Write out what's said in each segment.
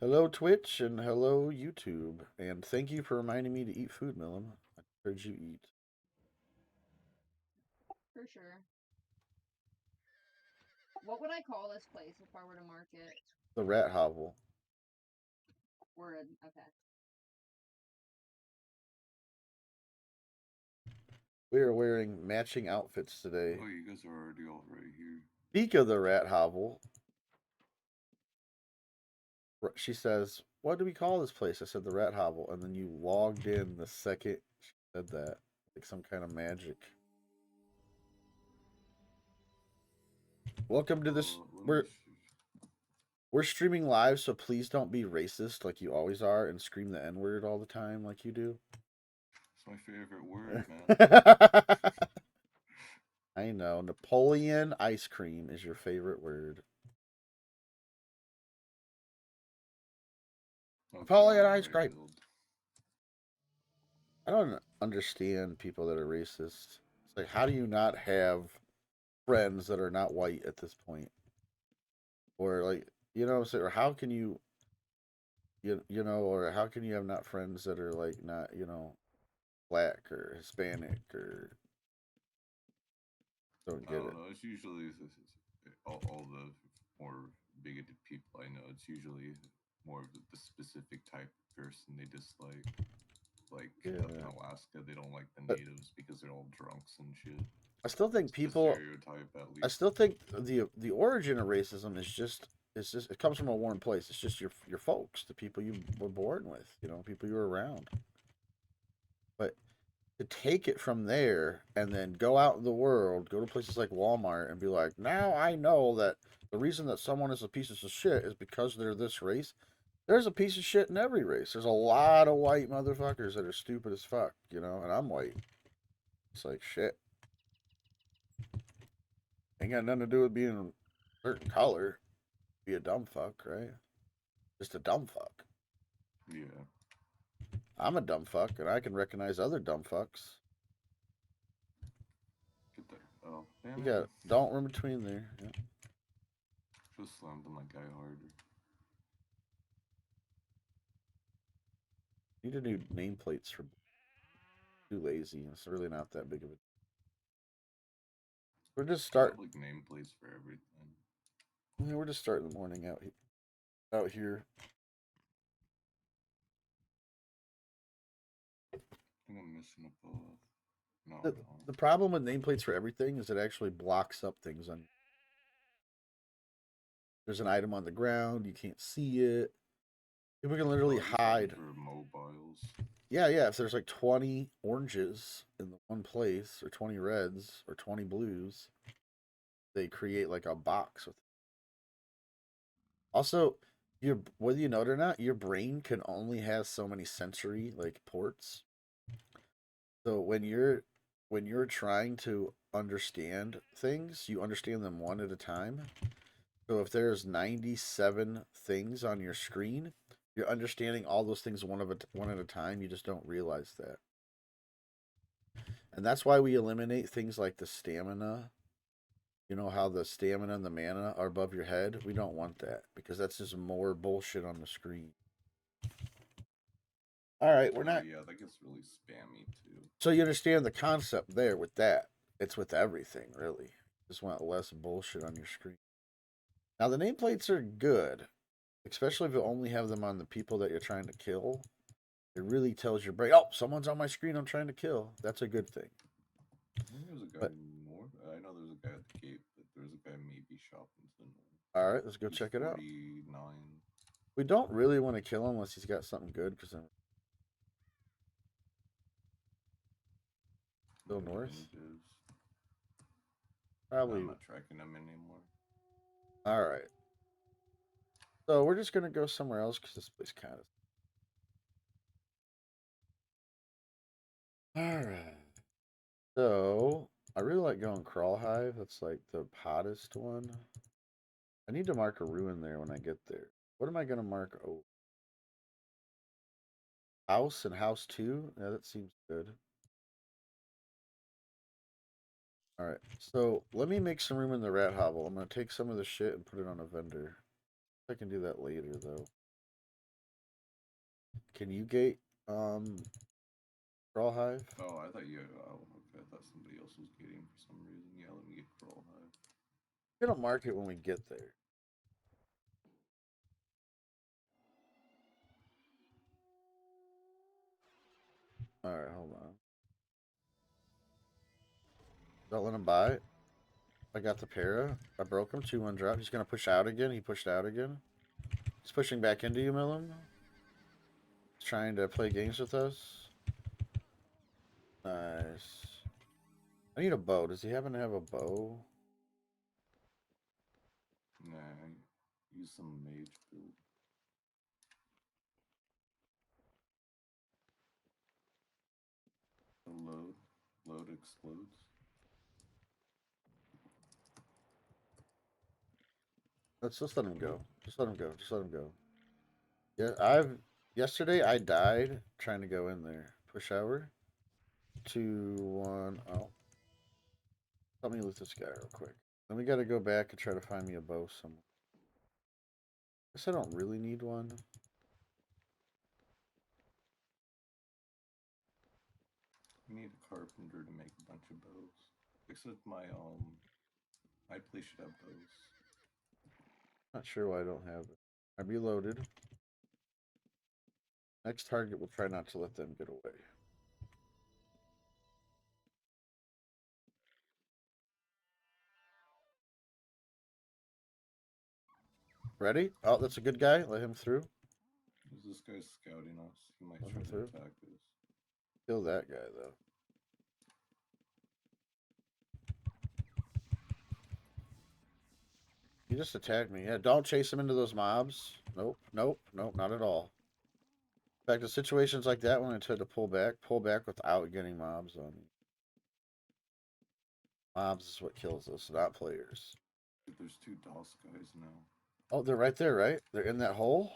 Hello, Twitch, and hello, YouTube. And thank you for reminding me to eat food, Millum. I heard you eat. For sure. What would I call this place if I were to mark it? The rat hovel. Word. Okay. We are wearing matching outfits today. Oh, you guys are already all right here. Speak of the rat hovel. She says, "What do we call this place?" I said, "The rat hovel." And then you logged in the second she said that. Like some kind of magic. Welcome to this. Let me. We're streaming live, so please don't be racist like you always are and scream the N word all the time like you do. It's my favorite word, man. I know. Napoleon ice cream is your favorite word. Okay, Napoleon where do ice I cream. build? I don't understand people that are racist. It's like, how do you not have friends that are not white at this point? Or like, you know what I'm saying? Or how can or how can you have not friends that are like not, black or Hispanic or don't I get don't it. know. It's usually all the more bigoted people I know. It's usually more of the specific type of person they dislike. Like up in Yeah. Alaska, they don't like the But natives because they're all drunks and shit. I still think It's the people stereotype, at I least. still think the origin of racism is just it comes from a warm place. It's just your folks, the people you were born with, people you were around. But to take it from there and then go out in the world, go to places like Walmart and be like, now I know that the reason that someone is a piece of shit is because they're this race. There's a piece of shit in every race. There's a lot of white motherfuckers that are stupid as fuck, and I'm white. It's like shit. Ain't got nothing to do with being a certain color. Be a dumb fuck, right? Just a dumb fuck. Yeah. I'm a dumb fuck, and I can recognize other dumb fucks. Get there. Oh, damn You it. got don't run between there. Yeah. Just slammed on my guy harder. Need to do nameplates for too lazy. It's really not that big of a. We're just start. Public nameplates for everything. Yeah, we're just starting the morning out here. I think I'm missing a path. No, The I'm not. the problem with nameplates for everything is it actually blocks up things. On there's an item on the ground, you can't see it. People can literally Oh, I just have them hide. for mobiles. Yeah, yeah. If there's like 20 oranges in the one place, or 20 reds, or 20 blues, they create like a box with. Also, your whether you know it or not, your brain can only have so many sensory like ports. So when you're trying to understand things, you understand them one at a time. So if there's 97 things on your screen, you're understanding all those things one at a time. You just don't realize that. And that's why we eliminate things like the stamina. You know how the stamina and the mana are above your head? We don't want that because that's just more bullshit on the screen. All right, we're Oh not. yeah, that gets really spammy too. So you understand the concept there with that. It's with everything, really. Just want less bullshit on your screen. Now, the nameplates are good, especially if you only have them on the people that you're trying to kill. It really tells your brain, oh, someone's on my screen I'm trying to kill. That's a good thing. I think there's a guy But, north. I know there's a guy at the gate, but there's a guy maybe shopping to the north. all right, let's go He's check it out. 49. We don't really want to kill him unless he's got something good because I'm still north. Advantages. No, I'm Probably. not tracking him anymore. All right. So we're just going to go somewhere else because this place kind of. All right. So I really like going Crawl Hive. That's like the hottest one. I need to mark a ruin there when I get there. What am I going to mark? Oh, house and house two? Yeah, that seems good. All right. So let me make some room in the rat hovel. I'm going to take some of the shit and put it on a vendor. I can do that later, though. can you gate Crawl Hive? Oh, I thought you. Oh, okay. I thought somebody else was getting for some reason. Yeah, let me get Crawl Hive. We're gonna mark it when we get there. All right, hold on. Don't let him buy it. I got the para. I broke him. 2-1 drop. He's gonna push out again. He pushed out again. He's pushing back into you, Millum. He's trying to play games with us. Nice. I need a bow. Does he happen to have a bow? Nah, use some mage build. Load explodes. Let's just let him go. Just let him go. Just let him go. Yeah, yesterday I died trying to go in there. Push hour. 2-1. Oh. Let me loot this guy real quick. Then we gotta go back and try to find me a bow somewhere. Guess I don't really need one. We need a carpenter to make a bunch of bows. Except my place should have bows. Not sure why I don't have it. I reloaded. Next target, we'll try not to let them get away. Ready? Oh, that's a good guy. Let him through. This guy's scouting us. He might Let try him to through. attack us. Kill that guy, though. He just attacked me. Yeah, don't chase him into those mobs. Nope, nope, nope, not at all. In fact, in situations like that, when I tried to pull back without getting mobs on me. Mobs is what kills us, not players. Dude, there's 2 DOS guys now. Oh, they're right there, right? They're in that hole?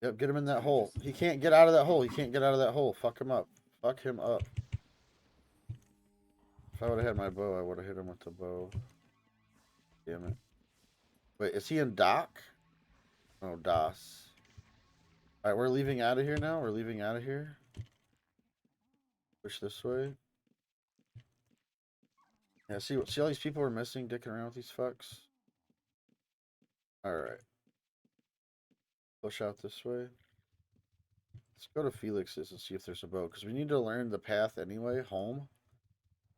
Yep, get him in that They hole. just He attacked can't me. get out of that hole. He can't get out of that hole. Fuck him up. Fuck him up. If I would have had my bow, I would have hit him with the bow. Damn it. Wait, is he in dock? Oh, DOS. Alright, we're leaving out of here now. We're leaving out of here. Push this way. Yeah, see all these people we're missing dicking around with these fucks? Alright. Push out this way. Let's go to Felix's and see if there's a boat, because we need to learn the path anyway, home.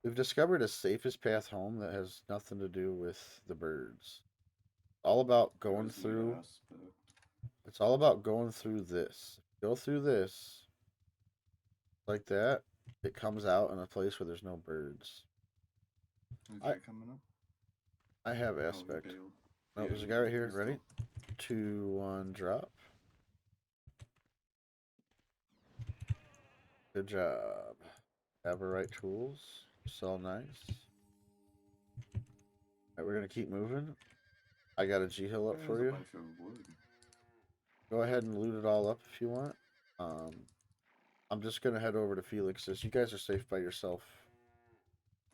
We've discovered a safest path home that has nothing to do with the birds. All about going There's the through. aspect. It's all about going through this. Go through this. Like that. It comes out in a place where there's no birds. Is I- guy coming up? I have Oh, he aspect. bailed. No, Yeah, there's a he guy right here. he's Ready? still- 2-1 drop. Good job. Have the right tools. Sell nice. Alright, we're gonna keep moving. I got a G Hill up There's for a you. bunch of wood. Go ahead and loot it all up if you want. I'm just gonna head over to Felix's. You guys are safe by yourself.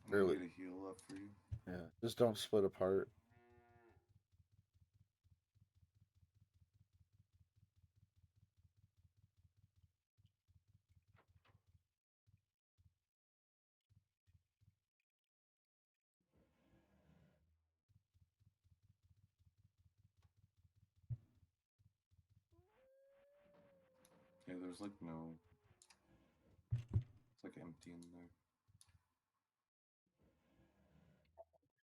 I'm gonna Early. get a heal up for you. Yeah, just don't split apart. Yeah, there's like no. It's like empty in there.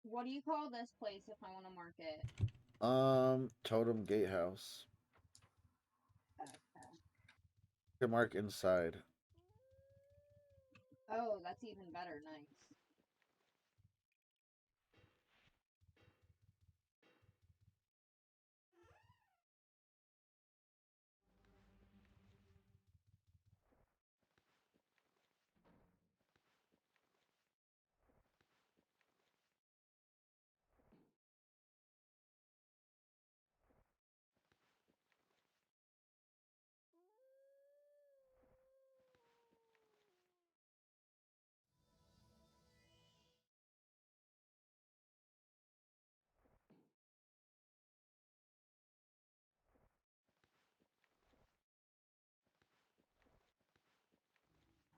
What do you call this place if I want to mark it? Totem Gatehouse. Okay. You can mark inside. Oh, that's even better. Nice.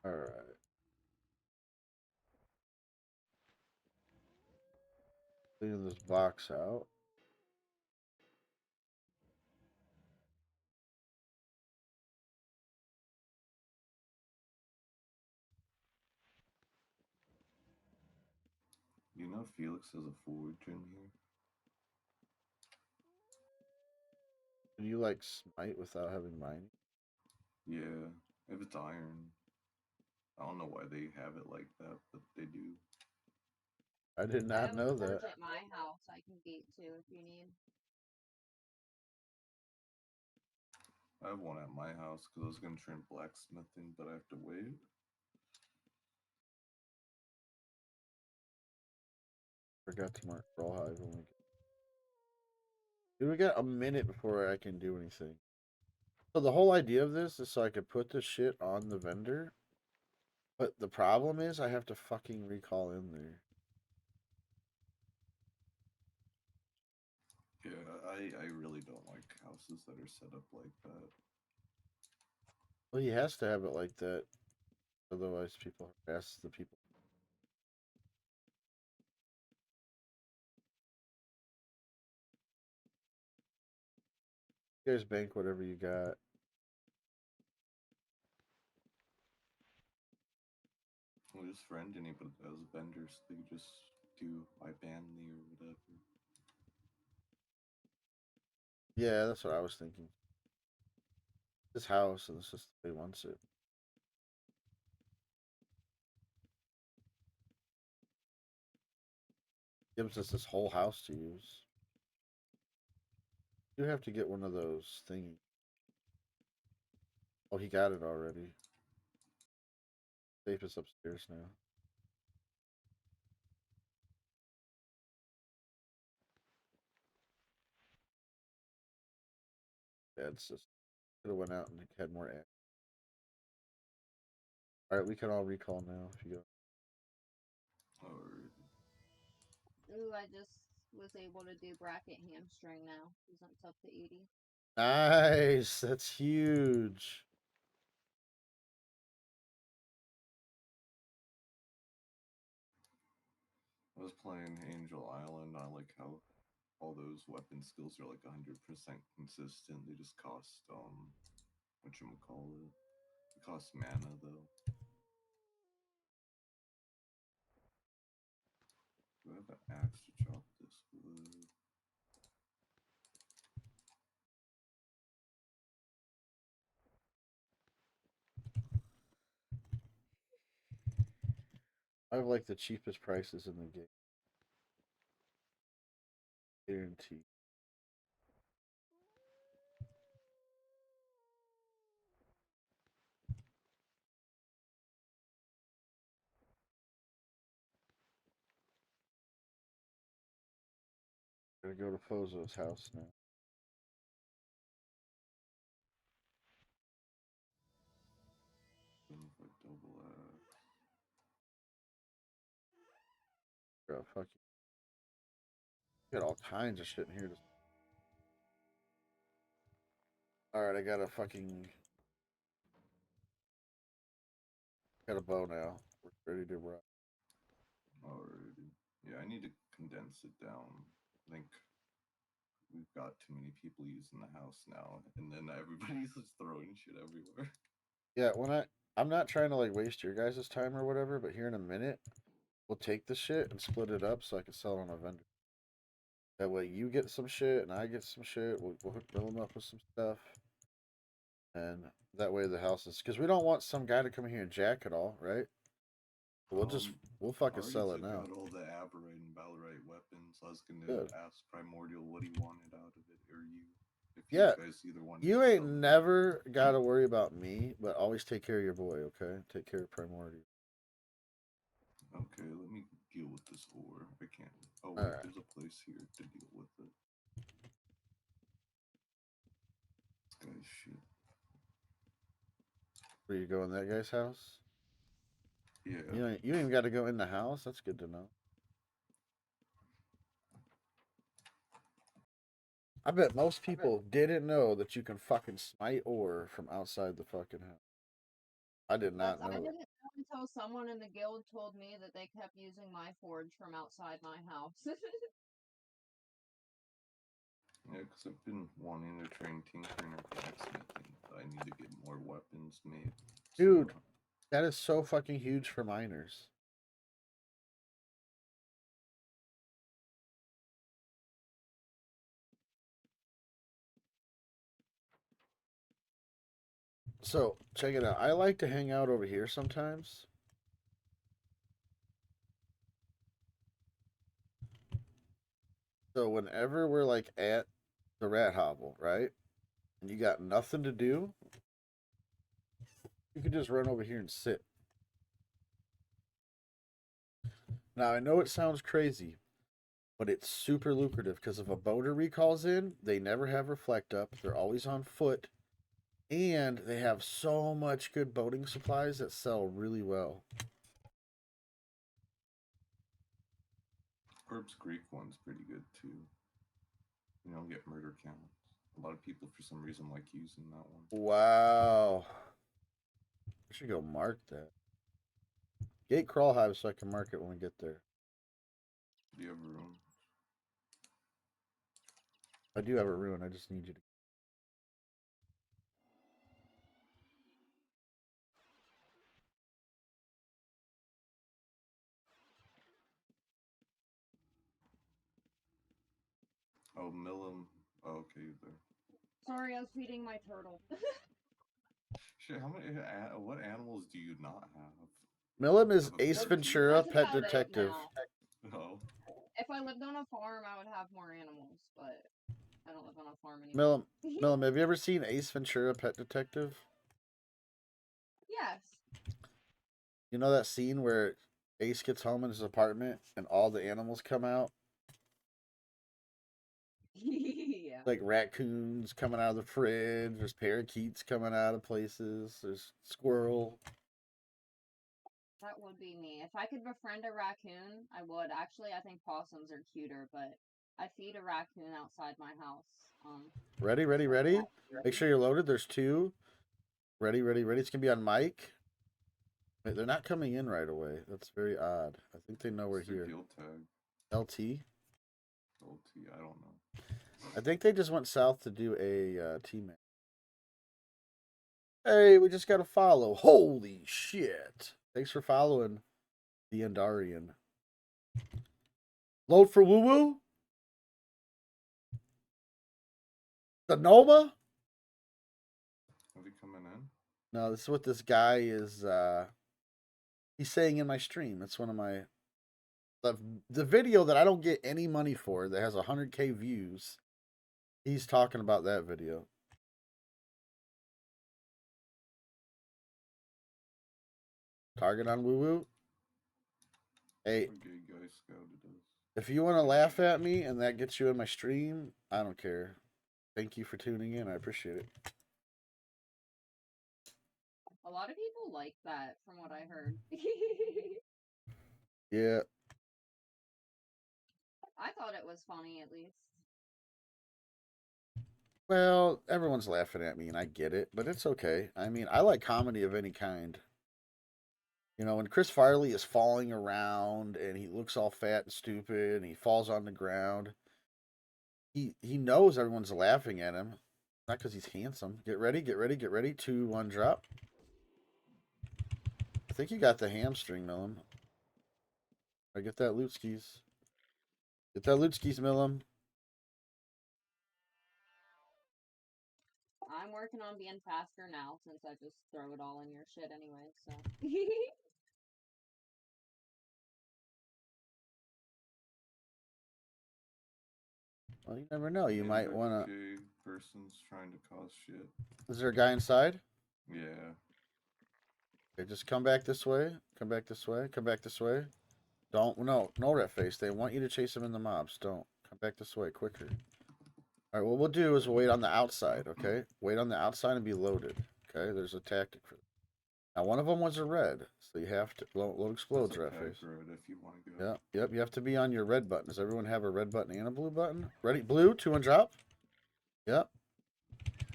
All right. Cleaning this box out. You know Felix has a forge in here? Can you like smite without having mining? Yeah, if it's iron. I don't know why they have it like that, but they do. I did I not have a know forge that. at my house I can gate to if you need. I have one at my house because I was gonna train blacksmithing, but I have to wait. Forgot to mark rawhide when we get. Dude, we got a minute before I can do anything. So the whole idea of this is so I could put the shit on the vendor. But the problem is I have to fucking recall in there. Yeah, I really don't like houses that are set up like that. Well, he has to have it like that. Otherwise, people harass the people. You guys bank whatever you got. Well, just friend anybody that has vendors. They could just do my banly or whatever. Yeah, that's what I was thinking. This house, and this is the way he wants it. Gives us this whole house to use. You have to get one of those thingy. Oh, he got it already. Safe is upstairs now. Yeah, it's just could have went out and had more air. All right, we can all recall now if you go. Or Ooh, I just was able to do bracket hamstring now. Because it's up to 80. Nice, that's huge. I was playing Angel Island. I like how all those weapon skills are like 100% consistent. They just cost whatchamacallit. It costs mana though. Do I have an axe to chop this wood? I have like the cheapest prices in the game. Guaranteed. Gotta go to Fozo's house now. Going for a double axe. Bro, fuck you. Got all kinds of shit in here. All right, I got a fucking got a bow now. We're ready to rock. Alrighty. Yeah, I need to condense it down. I think we've got too many people using the house now, and then everybody's just throwing shit everywhere. Yeah, I'm not trying to like waste your guys' time or whatever, but here in a minute, we'll take the shit and split it up so I can sell it on a vendor. That way you get some shit and I get some shit. We'll fill them up with some stuff. And that way the house is because we don't want some guy to come here and jack it all, right? We'll just we'll I fucking already sell it took now. out all the Aberrite and Balerite weapons. I was gonna Good. ask Primordial what he wanted out of it, or you. If Yeah, you guys either wanted you to ain't sell them. never gotta worry about me, but always take care of your boy, okay? Take care of Primordial. Okay, let me deal with this ore. I can't. Oh wait, Alright. there's a place here to deal with it. This guy's shit. Where you go in that guy's house? Yeah. You ain't even gotta go in the house. That's good to know. I bet most people didn't know that you can fucking smite ore from outside the fucking house. I did not I know didn't that. until someone in the guild told me that they kept using my forge from outside my house. Yeah, because I've been wanting to train tinkering or blacksmithing, but I need to get more weapons made. Dude, So, that is so fucking huge for miners. So, check it out. I like to hang out over here sometimes. So, whenever we're like at the rat hovel, right? And you got nothing to do, you can just run over here and sit. Now, I know it sounds crazy, but it's super lucrative because if a boater recalls in, they never have reflect up. They're always on foot. And they have so much good boating supplies that sell really well. Herb's Creek one's pretty good too. You don't get murder counts. A lot of people, for some reason, like using that one. Wow. I should go mark that. Gate crawl hive so I can mark it when we get there. Do you have room? I do have a rune. I just need you to. Oh, Millum. Oh, okay, you're there. Sorry, I was feeding my turtle. Shit, how many? What animals do you not have? Millum is Have a Ace pet? Ventura, That's Pet about it Detective. now. Oh, If I lived on a farm, I would have more animals, but I don't live on a farm anymore. Millum, have you ever seen Ace Ventura, Pet Detective? Yes. You know that scene where Ace gets home in his apartment and all the animals come out? Yeah. Like raccoons coming out of the fridge, there's parakeets coming out of places, there's squirrel. That would be me. If I could befriend a raccoon, I would. Actually, I think possums are cuter, but I feed a raccoon outside my house. Ready, ready, ready? Make sure you're loaded. There's two. Ready, ready, ready. It's going to be on mic. Wait, they're not coming in right away. That's very odd. I think they know we're what's their here. guild tag? LT. LT, I don't know. I think they just went south to do a teammate. Hey, we just got to follow. Holy shit. Thanks for following the Andarian. Load for woo woo? The Noma? Are they coming in? No, this is what this guy is he's saying in my stream. It's one of my the video that I don't get any money for that has 100K views. He's talking about that video. Target on woo woo. Hey, Okay, guys, scouted us. if you want to laugh at me and that gets you in my stream, I don't care. Thank you for tuning in. I appreciate it. A lot of people like that, from what I heard. Yeah. I thought it was funny, at least. Well, everyone's laughing at me and I get it, but it's okay. I mean, I like comedy of any kind. You know, when Chris Farley is falling around and he looks all fat and stupid and he falls on the ground, he knows everyone's laughing at him. Not because he's handsome. Get ready, get ready, get ready. 2, 1, drop. I think you got the hamstring, Millum. I get that loot skis. Get that loot skis, Millum. I'm working on being faster now, since I just throw it all in your shit anyway, so. Well, you never know. You might want to. Person's trying to cause shit. Is there a guy inside? Yeah. Okay, just come back this way. Come back this way. Come back this way. Don't. No red face. They want you to chase them in the mobs. Don't. Come back this way quicker. All right, what we'll do is we'll wait on the outside, okay? Wait on the outside and be loaded, okay? There's a tactic for that. Now, one of them was a red, so you have to... Load explodes, red face. If you want to go. Yep, yep, you have to be on your red button. Does everyone have a red button and a blue button? Ready? Blue, 2 and drop. Yep.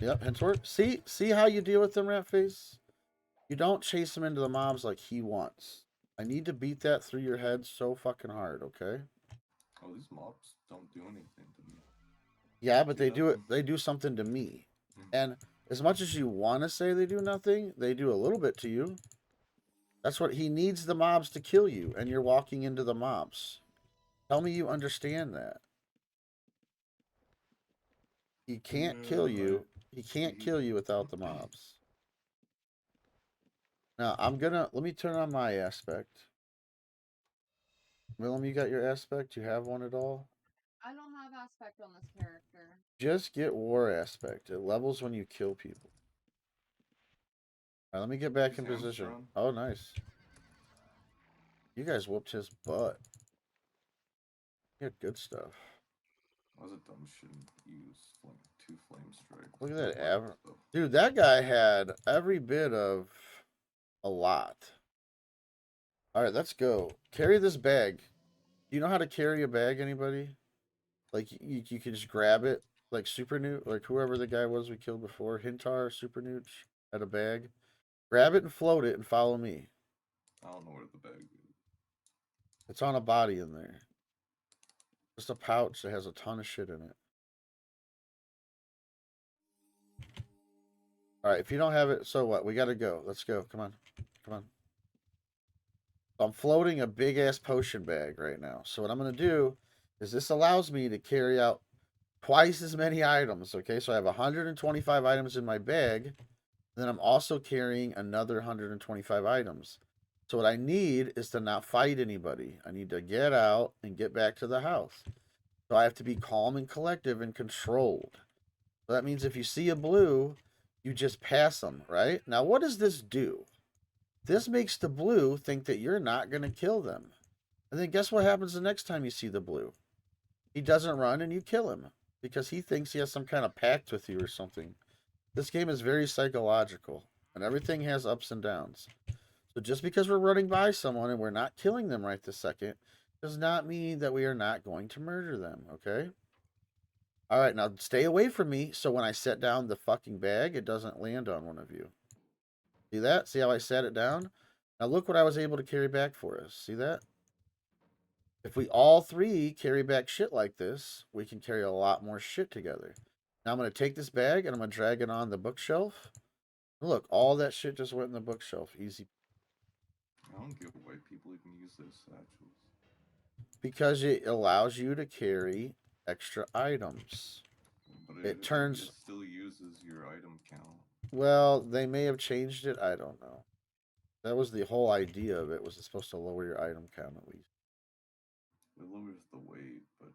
Yep, henceforth. See how you deal with them, rat face? You don't chase him into the mobs like he wants. I need to beat that through your head so fucking hard, okay? Oh, these mobs don't do anything to me. Yeah, but See they that? do it. They do something to me. Mhm. And as much as you want to say they do nothing, they do a little bit to you. That's what he needs the mobs to kill you, and you're walking into the mobs. Tell me you understand that. He can't kill you. He can't kill you without the mobs. Now, let me turn on my aspect. Willem, you got your aspect? You have one at all? I don't have aspect on this character. Just get war aspect. It levels when you kill people. All right, let me get back in Use position. hamster on? Oh, nice. You guys whooped his butt. You had good stuff. That was a dumb shouldn't use two flame strikes. Look at That that. worked, though. Dude, that guy had every bit of a lot. All right, let's go. Carry this bag. Do you know how to carry a bag, anybody? Like, you can just grab it, like Super Newt, like whoever the guy was we killed before, Hintar, Super Newt, had a bag. Grab it and float it and follow me. I don't know where the bag is. It's on a body in there. Just a pouch that has a ton of shit in it. All right, if you don't have it, so what? We got to go. Let's go. Come on. Come on. I'm floating a big ass potion bag right now. So what I'm going to do is this allows me to carry out twice as many items. Okay, so I have 125 items in my bag. Then I'm also carrying another 125 items. So what I need is to not fight anybody. I need to get out and get back to the house. So I have to be calm and collective and controlled. So that means if you see a blue, you just pass them, right? Now, what does this do? This makes the blue think that you're not going to kill them. And then guess what happens the next time you see the blue? He doesn't run and you kill him because he thinks he has some kind of pact with you or something. This game is very psychological and everything has ups and downs. So just because we're running by someone and we're not killing them right this second does not mean that we are not going to murder them, okay? All right, now stay away from me so when I set down the fucking bag, it doesn't land on one of you. See that? See how I set it down? Now look what I was able to carry back for us. See that? If we all three carry back shit like this, we can carry a lot more shit together. Now I'm going to take this bag and I'm going to drag it on the bookshelf. Look, all that shit just went in the bookshelf. Easy. I don't get why people even use those satchels. Because it allows you to carry extra items. But It turns... It still uses your item count. Well, they may have changed it. I don't know. That was the whole idea of it. Was it's supposed to lower your item count at least? It lowers the weight, but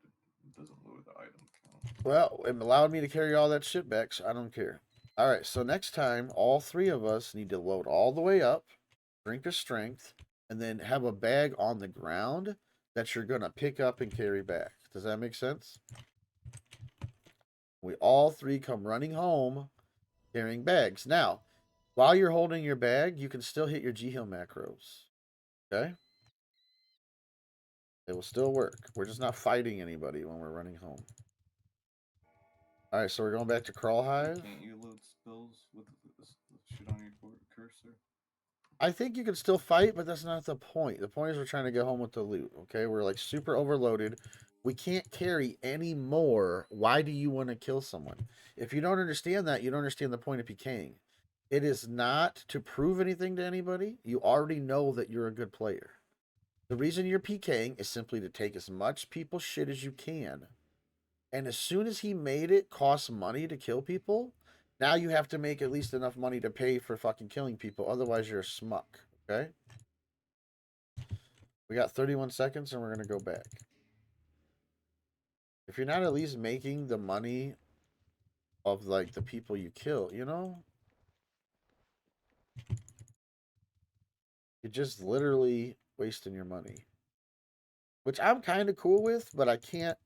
it doesn't lower the item count. Well, it allowed me to carry all that shit back, so I don't care. All right, so next time, all three of us need to load all the way up, drink a strength, and then have a bag on the ground that you're going to pick up and carry back. Does that make sense? We all three come running home carrying bags. Now, while you're holding your bag, you can still hit your G-Heal macros. Okay? It will still work. We're just not fighting anybody when we're running home. All right, so we're going back to Crawl Hive. Can't you load spells with shit on your cursor? I think you can still fight, but that's not the point. The point is we're trying to get home with the loot, okay? We're like super overloaded. We can't carry any more. Why do you want to kill someone? If you don't understand that, you don't understand the point of PKing. It is not to prove anything to anybody. You already know that you're a good player. The reason you're PKing is simply to take as much people's shit as you can. And as soon as he made it cost money to kill people, now you have to make at least enough money to pay for fucking killing people. Otherwise, you're a smuck. Okay? We got 31 seconds and we're going to go back. If you're not at least making the money of, like, the people you kill, you know? You're just literally wasting your money. Which I'm kind of cool with, but I can't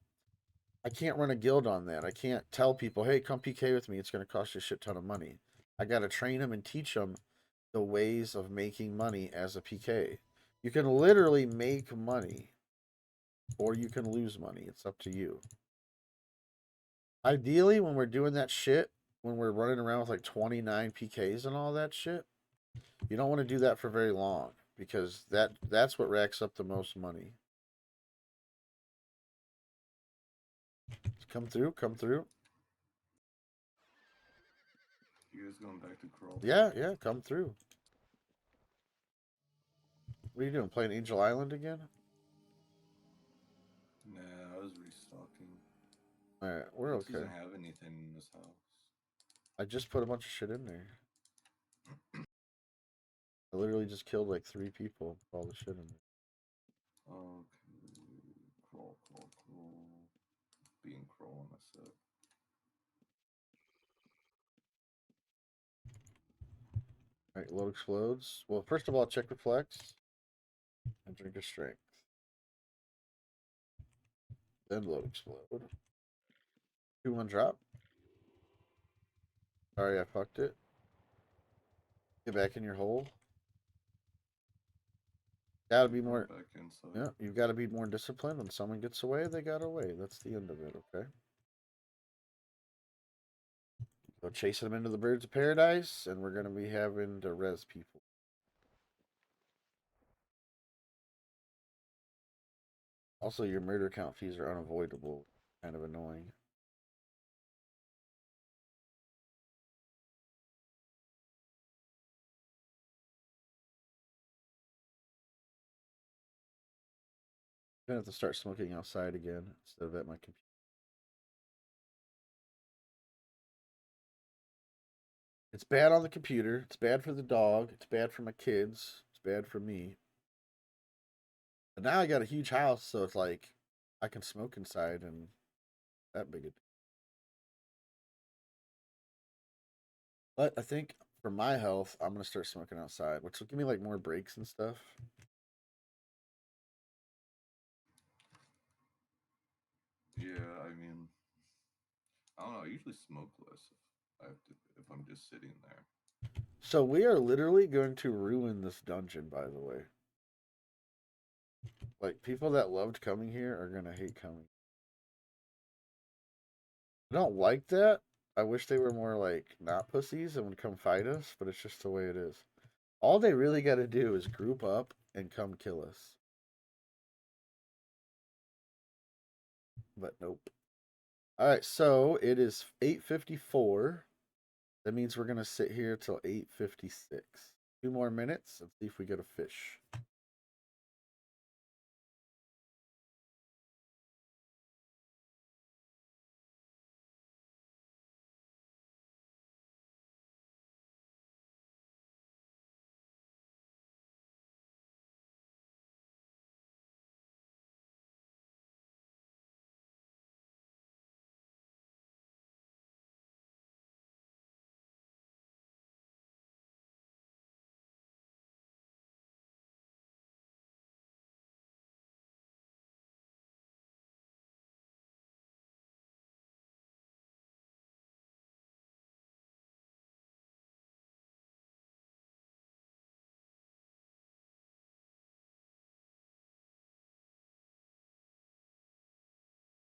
run a guild on that. I can't tell people, hey, come PK with me. It's going to cost you a shit ton of money. I got to train them and teach them the ways of making money as a PK. You can literally make money or you can lose money. It's up to you. Ideally, when we're doing that shit, when we're running around with like 29 PKs and all that shit, You don't want to do that for very long because that's what racks up the most money. Come through, come through. You guys going back to crawl? Yeah, yeah, come through. What are you doing? Playing Angel Island again? Nah, I was restocking. All right, we're It okay. doesn't have anything in this house. I just put a bunch of shit in there. I literally just killed like 3 people. Put all the shit in there. Okay. Crawl, crawl, crawl. Being crawl on a sec. All right, load explodes. Well, first of all, check reflex and drink a strength. Then load explode. 2-1 drop. Sorry, I fucked it. Get back in your hole. Gotta be more. Back inside. Yeah, you've got to be more disciplined. When someone gets away, they got away. That's the end of it. Okay. Go chasing them into the birds of paradise, and we're gonna be having to res people. Also, your murder count fees are unavoidable. Kind of annoying. I'm gonna have to start smoking outside again instead of at my computer. It's bad on the computer. It's bad for the dog. It's bad for my kids. It's bad for me. But now I got a huge house, so it's like I can smoke inside and that big a. But I think for my health, I'm gonna start smoking outside, which will give me like more breaks and stuff. Yeah, I mean, I don't know. I usually smoke less if I'm just sitting there. So we are literally going to ruin this dungeon, by the way. Like people that loved coming here are gonna hate coming. I don't like that. I wish they were more like not pussies and would come fight us, but it's just the way it is. All they really got to do is group up and come kill us. But nope. All right, so it is 8:54. That means we're gonna sit here till 8:56. 2 more minutes and see if we get a fish.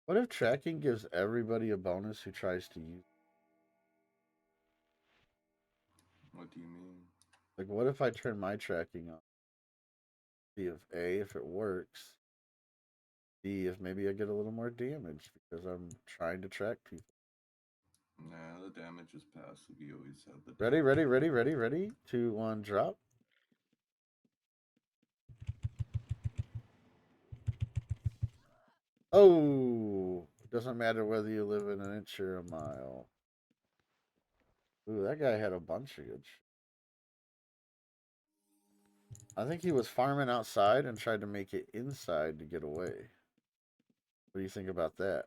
What if tracking gives everybody a bonus who tries to use? What do you mean? Like, what if I turn my tracking on? See if A, if it works. B, if maybe I get a little more damage because I'm trying to track people. Nah, the damage is passive. You always have the. Ready, ready, ready, ready, ready. 2, 1, drop. Oh, it doesn't matter whether you live in an inch or a mile. Ooh, that guy had a bunch of good shit. I think he was farming outside and tried to make it inside to get away. What do you think about that?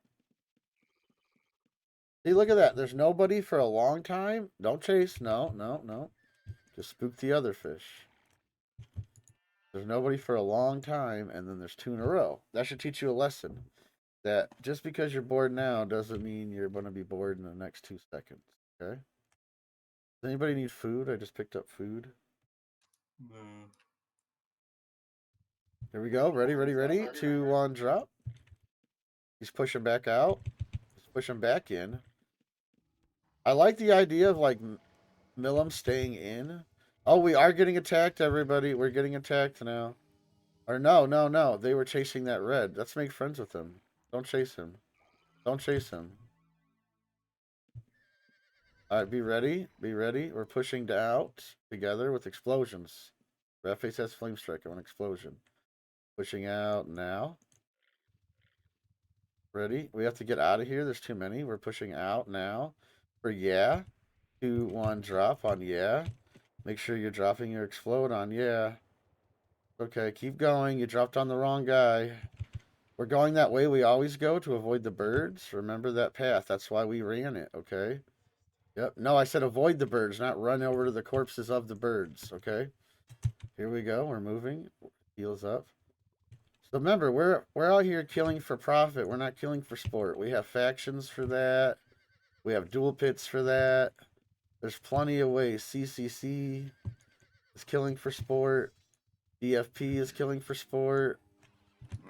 See, look at that. There's nobody for a long time. Don't chase. No, no, no. Just spook the other fish. There's nobody for a long time, and then there's 2 in a row. That should teach you a lesson. That just because you're bored now doesn't mean you're going to be bored in the next 2 seconds. Okay? Does anybody need food? I just picked up food. No. Here we go. Ready, ready, ready. 2, 1, drop. He's pushing back out. He's pushing back in. I like the idea of like Millum staying in Oh, we are getting attacked, everybody. We're getting attacked now. Or no, no, no. They were chasing that red. Let's make friends with him. Don't chase him. Don't chase him. All right, be ready. Be ready. We're pushing out together with explosions. Red face has flame strike. I want explosion. Pushing out now. Ready? We have to get out of here. There's too many. We're pushing out now. For yeah. 2, 1, drop on yeah. Make sure you're dropping your explode on yeah. Okay, keep going. You dropped on the wrong guy. We're going that way we always go to avoid the birds. Remember that path. That's why we ran it, okay? Yep. No, I said avoid the birds, not run over to the corpses of the birds, okay? Here we go. We're moving. Heels up. So remember, we're out here killing for profit. We're not killing for sport. We have factions for that. We have dual pits for that. There's plenty of ways. CCC is killing for sport. DFP is killing for sport.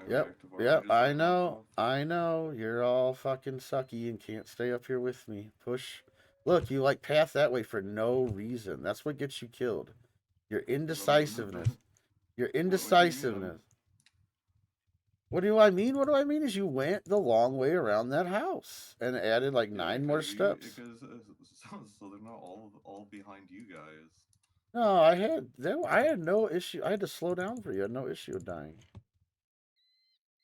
Yep. Yep. I know. I know. You're all fucking sucky and can't stay up here with me. Push. Look, you like path that way for no reason. That's what gets you killed. Your indecisiveness. Your indecisiveness. What do I mean? What do I mean is you went the long way around that house and added like 9 more steps. So they're not all behind you guys. No, I had no issue. I had to slow down for you. I had no issue with dying.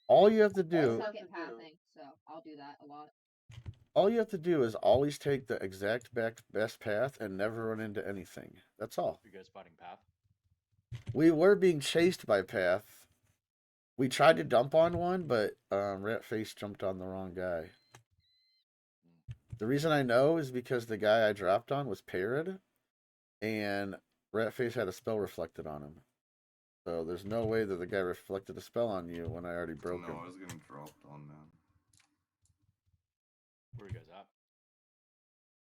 All you have to I do, suck at pathing, so I'll do that a lot. all you have to do is always take the exact best path and never run into anything. That's all. You guys spotting path? We were being chased by path. We tried to dump on one, but Ratface jumped on the wrong guy. The reason I know is because the guy I dropped on was Parrot, and Ratface had a spell reflected on him. So there's no way that the guy reflected a spell on you when I already broke him. No, I was getting dropped on, man. Where are you guys at?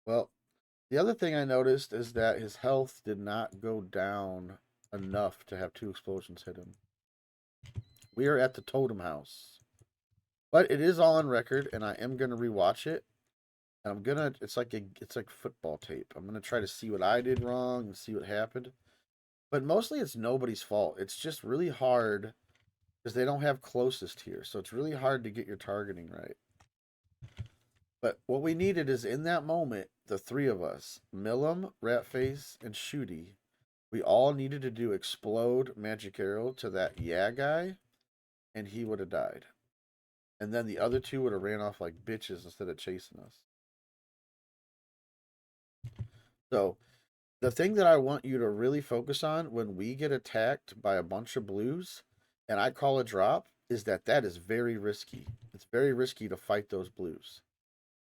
Well, the other thing I noticed is that his health did not go down enough to have 2 explosions hit him. We are at the totem house. But it is all on record, and I am gonna rewatch it. And I'm gonna it's like football tape. I'm gonna try to see what I did wrong and see what happened. But mostly it's nobody's fault. It's just really hard because they don't have closest here. So it's really hard to get your targeting right. But what we needed is in that moment, the 3 of us, Millum, Ratface, and Shooty, we all needed to do explode magic arrow to that yeah guy, and he would have died. And then the other 2 would have ran off like bitches instead of chasing us. So the thing that I want you to really focus on when we get attacked by a bunch of blues and I call a drop is that is very risky. It's very risky to fight those blues.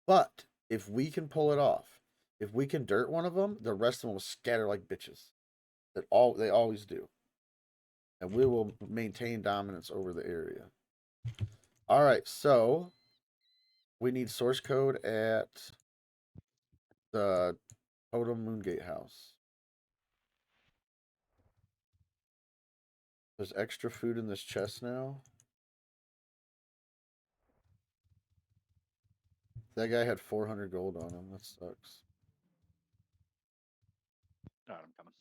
But if we can pull it off, if we can dirt one of them, the rest of them will scatter like bitches. They always do. And we will maintain dominance over the area. All right, so we need source code at the Totem Moongate house. There's extra food in this chest now. That guy had 400 gold on him. That sucks. Alright, I'm coming.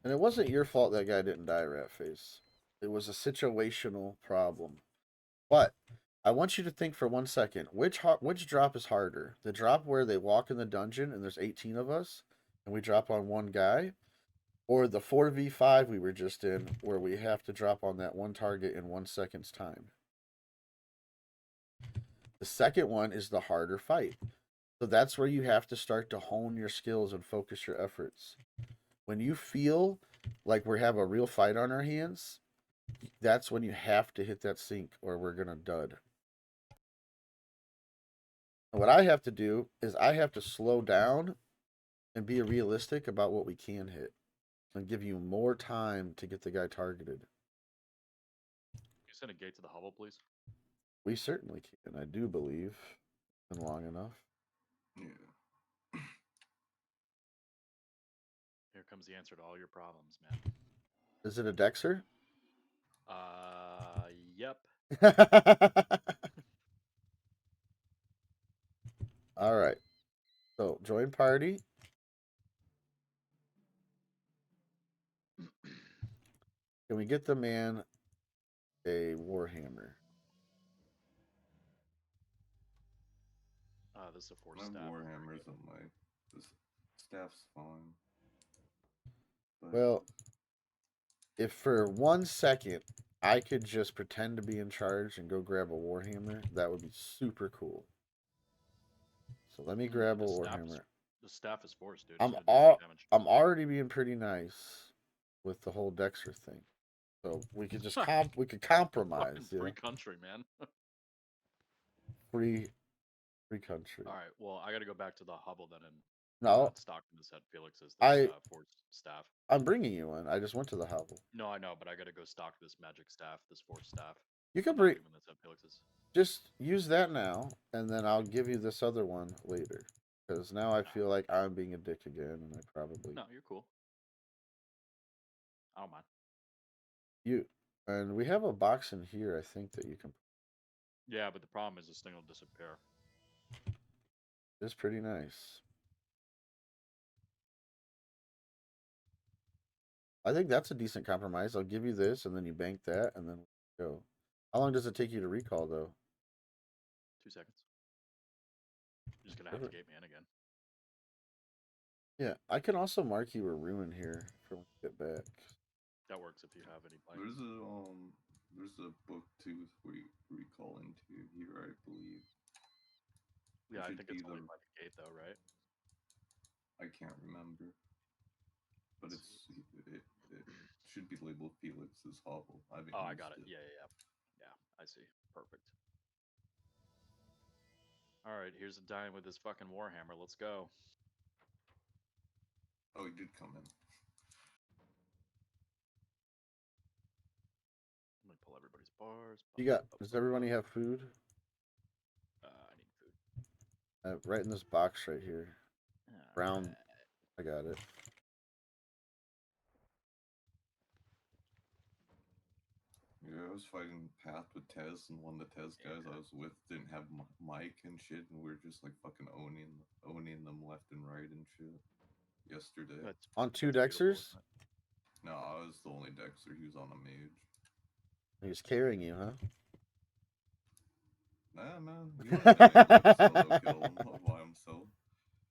And it wasn't your fault that guy didn't die, Ratface. It was a situational problem. But I want you to think for 1 second. Which drop is harder? The drop where they walk in the dungeon and there's 18 of us and we drop on one guy? Or the 4v5 we were just in where we have to drop on that one target in 1 second's time? The second one is the harder fight. So that's where you have to start to hone your skills and focus your efforts. When you feel like we have a real fight on our hands, that's when you have to hit that sync or we're going to dud. And what I have to do is I have to slow down and be realistic about what we can hit and give you more time to get the guy targeted. Can you send a gate to the hovel, please? We certainly can, I do believe. Been long enough. Yeah. Here comes the answer to all your problems, man. Is it a Dexter? Yep. All right. So join party. Can we get the man a warhammer? This is a 4 My staff. warhammers on my this staff's fine. But Well, if for 1 second I could just pretend to be in charge and go grab a warhammer, that would be super cool. So let me grab a warhammer. The staff is force, dude. I'm It's gonna do more damage. already being pretty nice with the whole Dexter thing. So we could just we could compromise, Fucking you know? free country, man. Free country. All right. Well, I got to go back to the hovel then and No, Stockton has had Felix's I- force staff. I'm bringing you one. I just went to the hovel. No, I know, but I got to go stock this magic staff, this force staff. You can Not bring, even that's at Felix's. just use that now, and then I'll give you this other one later. Because now I feel like I'm being a dick again, and I probably No, you're cool. I don't mind. And we have a box in here, I think, that you can. Yeah, but the problem is this thing will disappear. It's pretty nice. I think that's a decent compromise. I'll give you this, and then you bank that, and then go. How long does it take you to recall, though? 2 seconds. You're just gonna have to Perfect. gate me in again. Yeah, I can also mark you a ruin here for when you get back. That works if you have any bikes. there's a book too where you recall into here, I believe. Yeah, I should think be it's only the- by the gate though, right? I can't remember. But it should be labeled Felix's hovel. Oh, I got it. Yeah. Yeah, I see. Perfect. All right, here's a dime with this fucking warhammer. Let's go. Oh, he did come in. I'm gonna pull everybody's bars. Does everybody have food? I need food. Right in this box right here. Brown. Alright. I got it. Yeah, I was fighting Path with Tez, and one of the Tez guys I was with didn't have mic and shit, and we were just like fucking owning them left and right and shit. Yesterday. On two beautiful, Dexters? isn't it? No, I was the only Dexter. He was on a mage. He was carrying you, huh? Nah, man. He wasn't doing a solo kill by himself.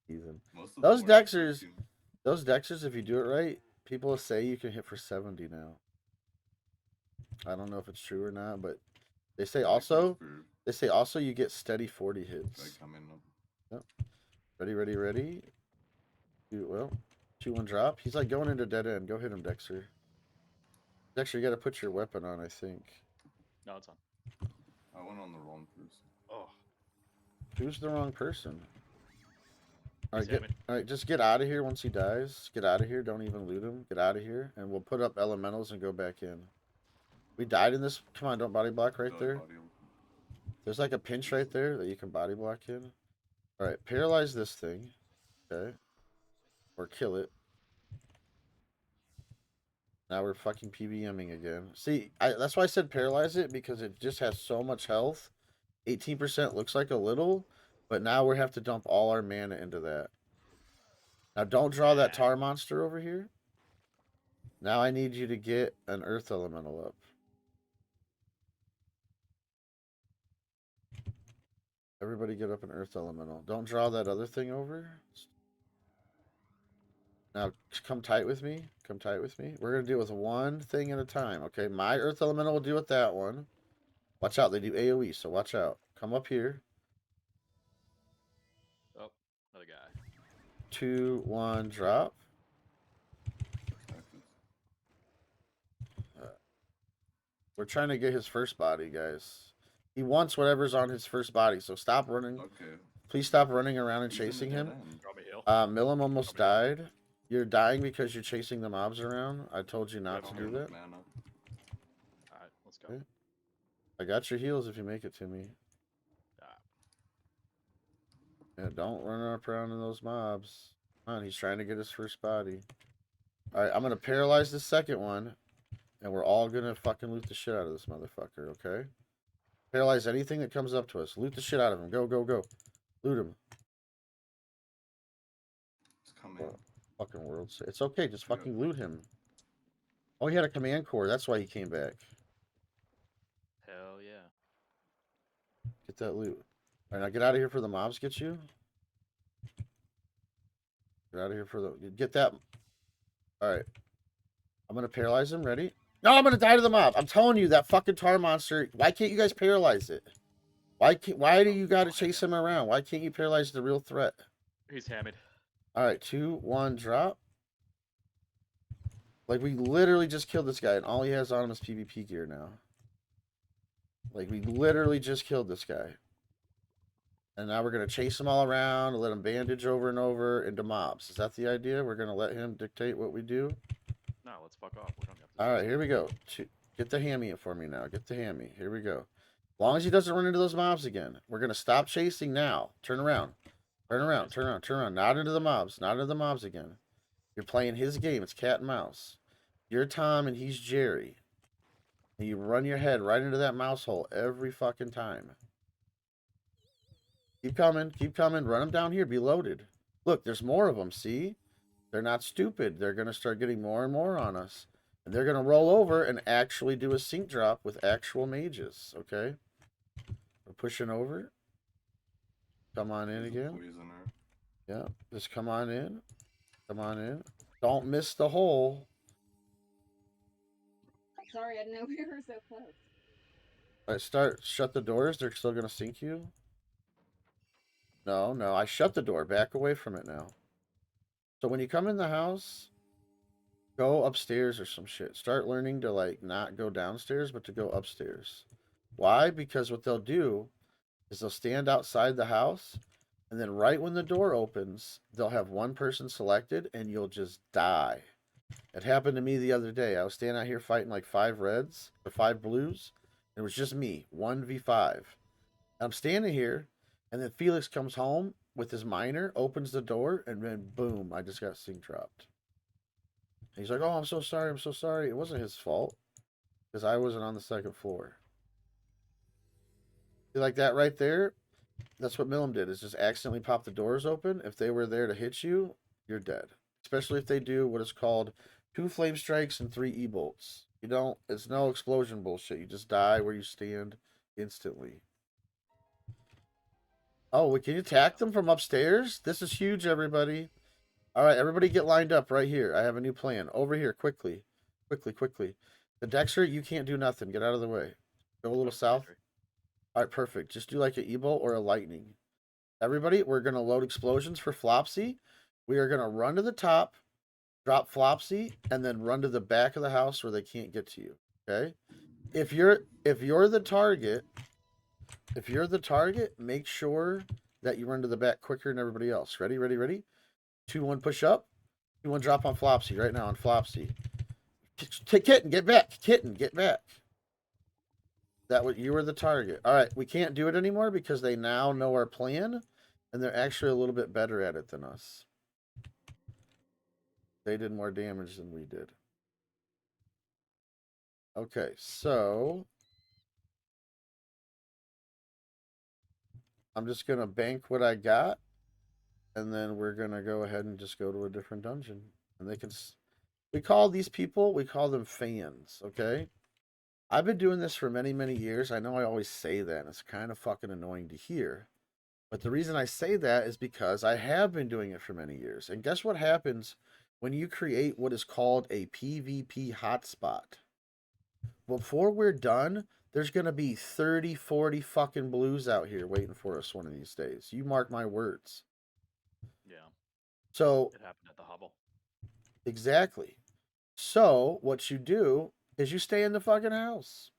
Ethan. Most of Those the warriors Dexters, seem- those Dexters, if you do it right, people say you can hit for 70 now. I don't know if it's true or not, but they say also you get steady 40 Should I hits. come in? Yep. Ready. Well, 2-1 drop. He's like going into dead end. Go hit him, Dexter. Dexter, you got to put your weapon on, I think. No, it's on. I went on the wrong person. Oh, Who's the wrong person? All right, Damn it. all right, just get out of here once he dies. Get out of here. Don't even loot him. Get out of here, and we'll put up elementals and go back in. We died in this. Come on, don't body block right there. There's like a pinch right there that you can body block in. All right, paralyze this thing. Okay. Or kill it. Now we're fucking PBMing again. See, that's why I said paralyze it, because it just has so much health. 18% looks like a little, but now we have to dump all our mana into that. Now don't draw that tar monster over here. Now I need you to get an earth elemental up. Everybody get up an earth elemental. Don't draw that other thing over. Now come tight with me. Come tight with me. We're going to deal with one thing at a time, okay? My earth elemental will deal with that one. Watch out. They do AoE, so watch out. Come up here. oh, another guy. 2, 1, drop. We're trying to get his first body, guys. He wants whatever's on his first body, so stop running. Okay. Please stop running around and He's in the chasing dead him. end. Drop me heal. Millim almost died. You're dying because you're chasing the mobs around. I told you not I to don't do have that. enough mana. Alright, let's go. Okay. I got your heals if you make it to me. Yeah, don't run up around in those mobs. Come on, he's trying to get his first body. Alright, I'm gonna paralyze the second one. And we're all gonna fucking loot the shit out of this motherfucker, okay? Paralyze anything that comes up to us. Loot the shit out of him. Go. Loot him. It's coming. Fucking world. It's okay, just fucking loot him. Oh, he had a command core. That's why he came back. Hell yeah. Get that loot. All right, now get out of here for the mobs get you. Get out of here for the... Get that... All right. I'm going to paralyze him. Ready? No, I'm going to die to the mob. I'm telling you, that fucking tar monster... Why can't you guys paralyze it? Why do you got to chase him around? Why can't you paralyze the real threat? He's hammered. All right, 2, 1, drop. Like, we literally just killed this guy, and all he has on him is PvP gear now. Like, we literally just killed this guy. And now we're going to chase him all around, let him bandage over and over into mobs. Is that the idea? We're going to let him dictate what we do? No, let's fuck off. We don't have to. All right, here we go. Get the hammy for me now. Get the hammy. Here we go. As long as he doesn't run into those mobs again. We're going to stop chasing now. Turn around. Turn around. Turn around. Turn around. Not into the mobs. Not into the mobs again. You're playing his game. It's cat and mouse. You're Tom and he's Jerry. And you run your head right into that mouse hole every fucking time. Keep coming. Keep coming. Run them down here. Be loaded. Look, there's more of them. See? They're not stupid. They're going to start getting more and more on us. And they're going to roll over and actually do a sync drop with actual mages. Okay? We're pushing over. Come on in again. Poisoner. Yeah. Just come on in. Come on in. Don't miss the hole. Sorry, I didn't know we were so close. All right, shut the doors. They're still going to sync you. No, no. I shut the door. Back away from it now. So when you come in the house, go upstairs or some shit. Start learning to, like, not go downstairs, but to go upstairs. Why? Because what they'll do is they'll stand outside the house, and then right when the door opens, they'll have one person selected, and you'll just die. It happened to me the other day. I was standing out here fighting like 5 reds or 5 blues. It was just me, 1v5. I'm standing here, and then Felix comes home with his miner, opens the door, and then boom, I just got sync dropped. And he's like, "Oh, I'm so sorry. I'm so sorry." It wasn't his fault because I wasn't on the second floor. See, like that right there? That's what Millum did, is just accidentally pop the doors open. If they were there to hit you, you're dead. Especially if they do what is called 2 flame strikes and 3 e-bolts. You don't, it's no explosion bullshit. You just die where you stand instantly. Oh, can you attack them from upstairs? This is huge, everybody. All right, everybody get lined up right here. I have a new plan. Over here, quickly. Quickly, quickly. The Dexter, you can't do nothing. Get out of the way. Go a little south. All right, perfect. Just do like an e-bolt or a lightning. Everybody, we're going to load explosions for Flopsy. We are going to run to the top, drop Flopsy, and then run to the back of the house where they can't get to you. Okay? If you're the target, make sure that you run to the back quicker than everybody else. Ready, ready, ready? 2, 1, push up. 2, 1, drop on Flopsy right now on Flopsy. Kitten, get back. Kitten, get back. That what you were the target. All right, we can't do it anymore because they now know our plan, and they're actually a little bit better at it than us. They did more damage than we did. Okay, so I'm just gonna bank what I got, and then we're gonna go ahead and just go to a different dungeon, and they can. We call these people, we call them fans. Okay. I've been doing this for many, many years. I know I always say that, and it's kind of fucking annoying to hear. But the reason I say that is because I have been doing it for many years. And guess what happens when you create what is called a PvP hotspot? Before we're done, there's going to be 30, 40 fucking blues out here waiting for us one of these days. You mark my words. Yeah. So, it happened at the hovel. Exactly. So, what you do is you stay in the fucking house.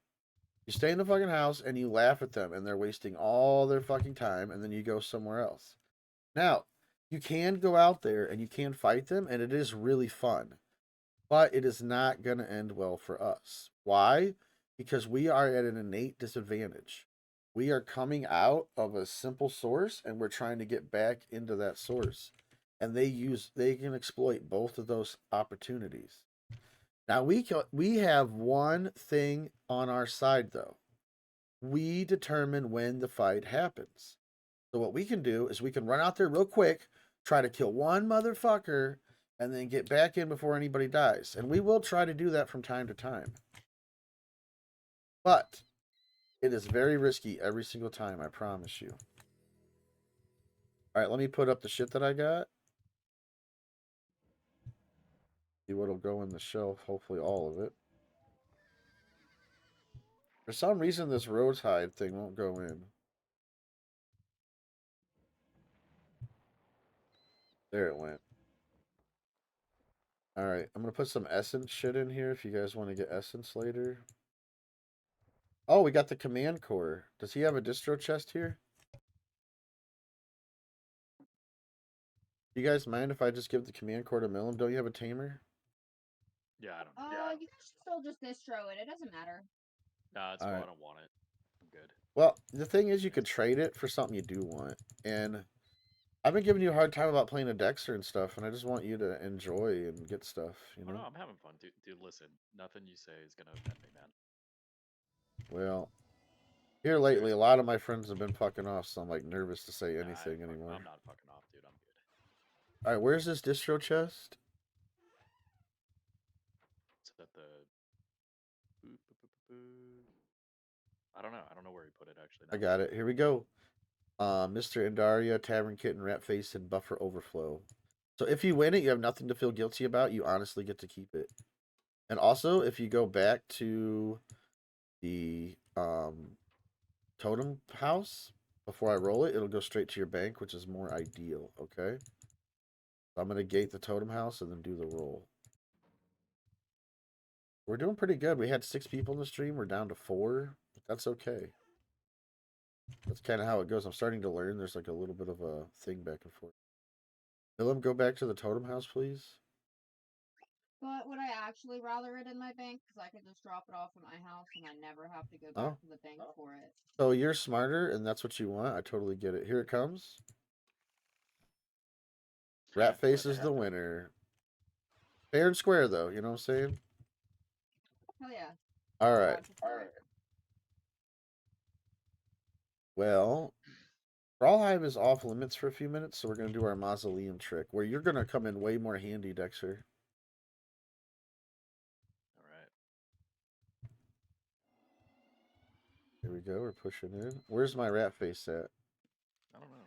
You stay in the fucking house and you laugh at them and they're wasting all their fucking time, and then you go somewhere else. Now, you can go out there and you can fight them, and it is really fun. But it is not going to end well for us. Why? Because we are at an innate disadvantage. We are coming out of a simple source and we're trying to get back into that source. And they can exploit both of those opportunities. Now, we have one thing on our side, though. We determine when the fight happens. So what we can do is we can run out there real quick, try to kill one motherfucker, and then get back in before anybody dies. And we will try to do that from time to time. But it is very risky every single time, I promise you. All right, let me put up the shit that I got. See what'll go in the shelf, hopefully all of it. For some reason, this rose hide thing won't go in. There it went. All right, I'm going to put some essence shit in here if you guys want to get essence later. Oh, we got the command core. Does he have a distro chest here? You guys mind if I just give the command core to Millum? Don't you have a tamer? Yeah, I don't. You can still just distro it. It doesn't matter. Nah, it's All cool. right. I don't want it. I'm good. Well, the thing is, you could trade it for something you do want. And I've been giving you a hard time about playing a Dexter and stuff, and I just want you to enjoy and get stuff, you Oh, know? no, I'm having fun, dude. Dude, listen, nothing you say is gonna offend me, man. Well, here lately, a lot of my friends have been fucking off, so I'm like nervous to say Nah, anything anymore. I'm not fucking off, dude. I'm good. All right, where's this distro chest? It's at the. I don't know. I don't know where he put it actually. I got it. Here we go. Mr. Indaria, Tavern Kitten, Rat Face, and Buffer Overflow. So if you win it, you have nothing to feel guilty about. You honestly get to keep it. And also, if you go back to the totem house before I roll it, it'll go straight to your bank, which is more ideal. Okay. So I'm gonna gate the totem house and then do the roll. We're doing pretty good. We had 6 people in the stream. We're down to 4. But that's okay. That's kind of how it goes. I'm starting to learn. There's like a little bit of a thing back and forth. Willem, go back to the totem house, please. But would I actually rather it in my bank? Because I could just drop it off at my house and I never have to go back to the bank for it. So you're smarter, and that's what you want. I totally get it. Here it comes. Rat Face is the winner. Fair and square, though. You know what I'm saying? Hell yeah. All right. Well, Brawlhive is off limits for a few minutes, so we're going to do our mausoleum trick, where you're going to come in way more handy, Dexter. All right. Here we go. We're pushing in. Where's my Rat Face at? I don't know.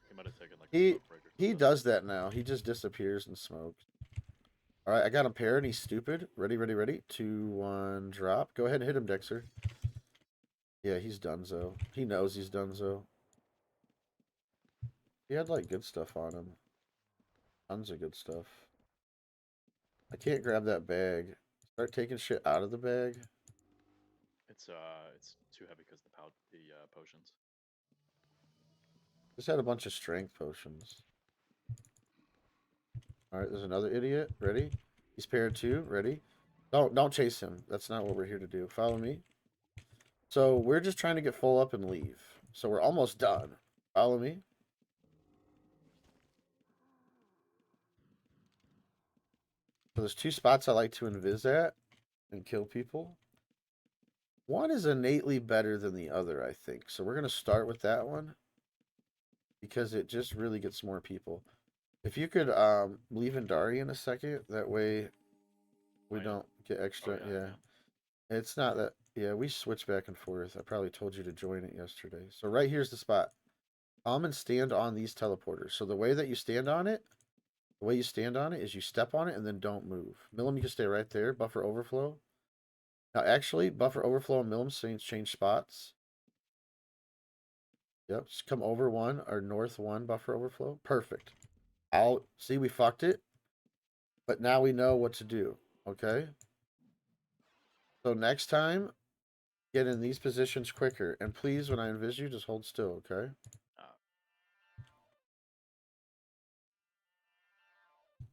He might have taken like a smoke break or He something. does that now. He just disappears and smokes. All right, I got him paired. He's stupid. Ready, ready, ready. 2, 1, drop. Go ahead and hit him, Dexter. Yeah, he's donezo. He knows he's donezo. He had like good stuff on him. Tons of good stuff. I can't grab that bag. Start taking shit out of the bag. It's too heavy because the potions. Just had a bunch of strength potions. All right, there's another idiot. Ready? He's paired too. Ready? Don't chase him. That's not what we're here to do. Follow me. So we're just trying to get full up and leave. So we're almost done. Follow me. So there's 2 spots I like to invis at and kill people. One is innately better than the other, I think. So we're going to start with that one because it just really gets more people. If you could leave Indari in a second, that way we don't get extra. Yeah. It's not that. Yeah, we switch back and forth. I probably told you to join it yesterday. So right here's the spot. Come and stand on these teleporters. So the way that you stand on it, is you step on it and then don't move. Millum, you can stay right there. Buffer overflow. Now, actually, buffer overflow and Millum change spots. Yep, just come over 1 or north 1 buffer overflow. Perfect. See, we fucked it. But now we know what to do. Okay? So next time, get in these positions quicker. And please, when I invis you, just hold still, okay?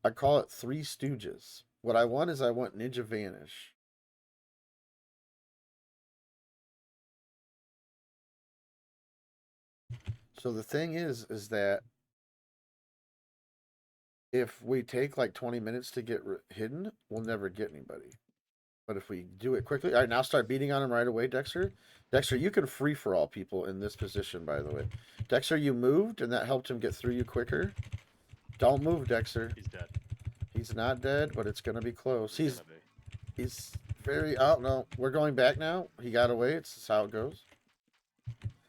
I call it 3 Stooges. What I want is I want Ninja Vanish. So the thing is that if we take like 20 minutes to get hidden, we'll never get anybody. But if we do it quickly, all right, now start beating on him right away, Dexter. Dexter, you can free for all people in this position, by the way. Dexter, you moved, and that helped him get through you quicker. Don't move, Dexter. He's dead. He's not dead, but it's gonna be close. He's gonna be. He's very. Oh no, we're going back now. He got away. It's just how it goes.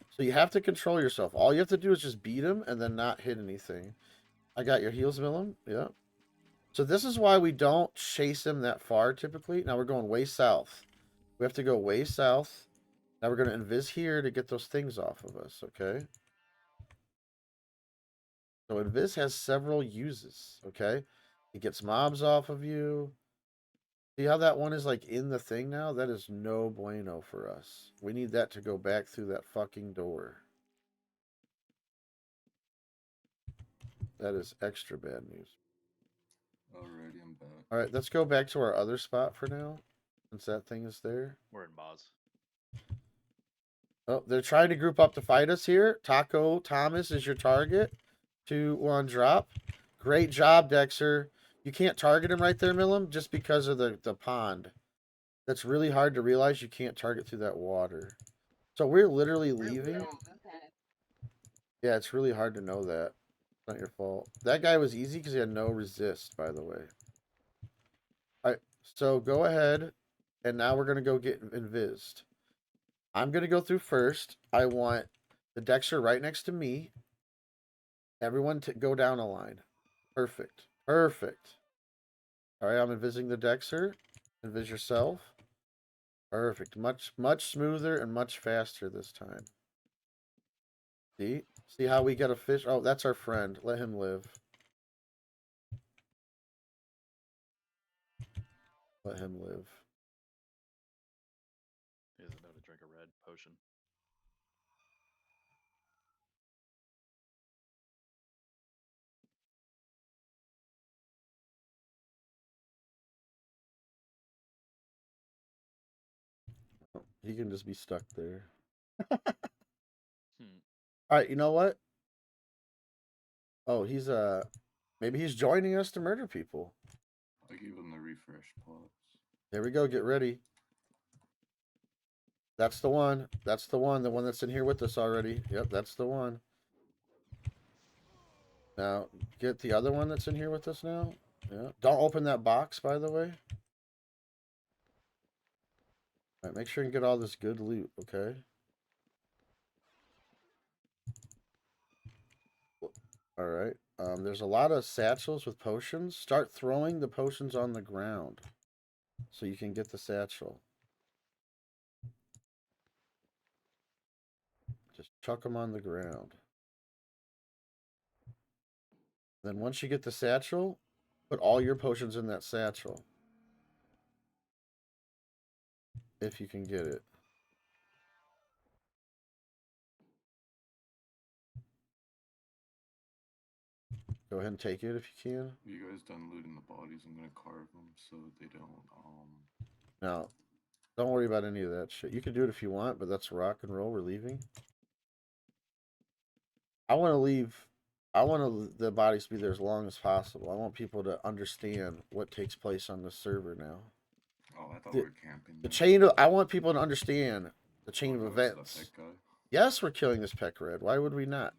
So you have to control yourself. All you have to do is just beat him and then not hit anything. I got your heels, Willem. Yeah. So this is why we don't chase him that far typically. Now we're going way south. We have to go way south. Now we're gonna invis here to get those things off of us. Okay. So invis has several uses. Okay. It gets mobs off of you. See how that one is like in the thing now? That is no bueno for us. We need that to go back through that fucking door. That is extra bad news. Alrighty, I'm back. Alright, let's go back to our other spot for now. Since that thing is there. We're in Moz. Oh, they're trying to group up to fight us here. Taco Thomas is your target. 2-1 drop. Great job, Dexter. You can't target him right there, Millum, just because of the pond. That's really hard to realize you can't target through that water. So we're literally leaving. Oh, okay. Yeah, it's really hard to know that. It's not your fault. That guy was easy because he had no resist, by the way. Alright, so go ahead. And now we're going to go get invised. I'm going to go through first. I want the Dexter right next to me. Everyone to go down a line. Perfect. Perfect. Alright, I'm invising the Dexter. Invis yourself. Perfect. Much smoother and much faster this time. See? See how we get a fish? Oh, that's our friend. Let him live. Let him live. He doesn't know to drink a red potion. Oh, he can just be stuck there. Hmm. Alright, you know what? Oh, he's maybe he's joining us to murder people. I gave him the refresh pots. There we go, get ready. That's the one. That's the one. The one that's in here with us already. Yep, that's the one. Now, get the other one that's in here with us now. Yeah. Don't open that box, by the way. Alright, make sure you get all this good loot, okay? Alright. There's a lot of satchels with potions. Start throwing the potions on the ground so you can get the satchel. Just chuck them on the ground. Then once you get the satchel, put all your potions in that satchel. If you can get it. Go ahead and take it if you can. You guys done looting the bodies? I'm gonna carve them so they don't. Now, don't worry about any of that shit. You can do it if you want, but that's rock and roll. We're leaving. I want to leave. I want the bodies to be there as long as possible. I want people to understand what takes place on this server now. Oh, I thought The- we were camping. The there. chain of, I want people to understand the chain of Oh, that was events. that guy. Yes, we're killing this peck red. Why would we not?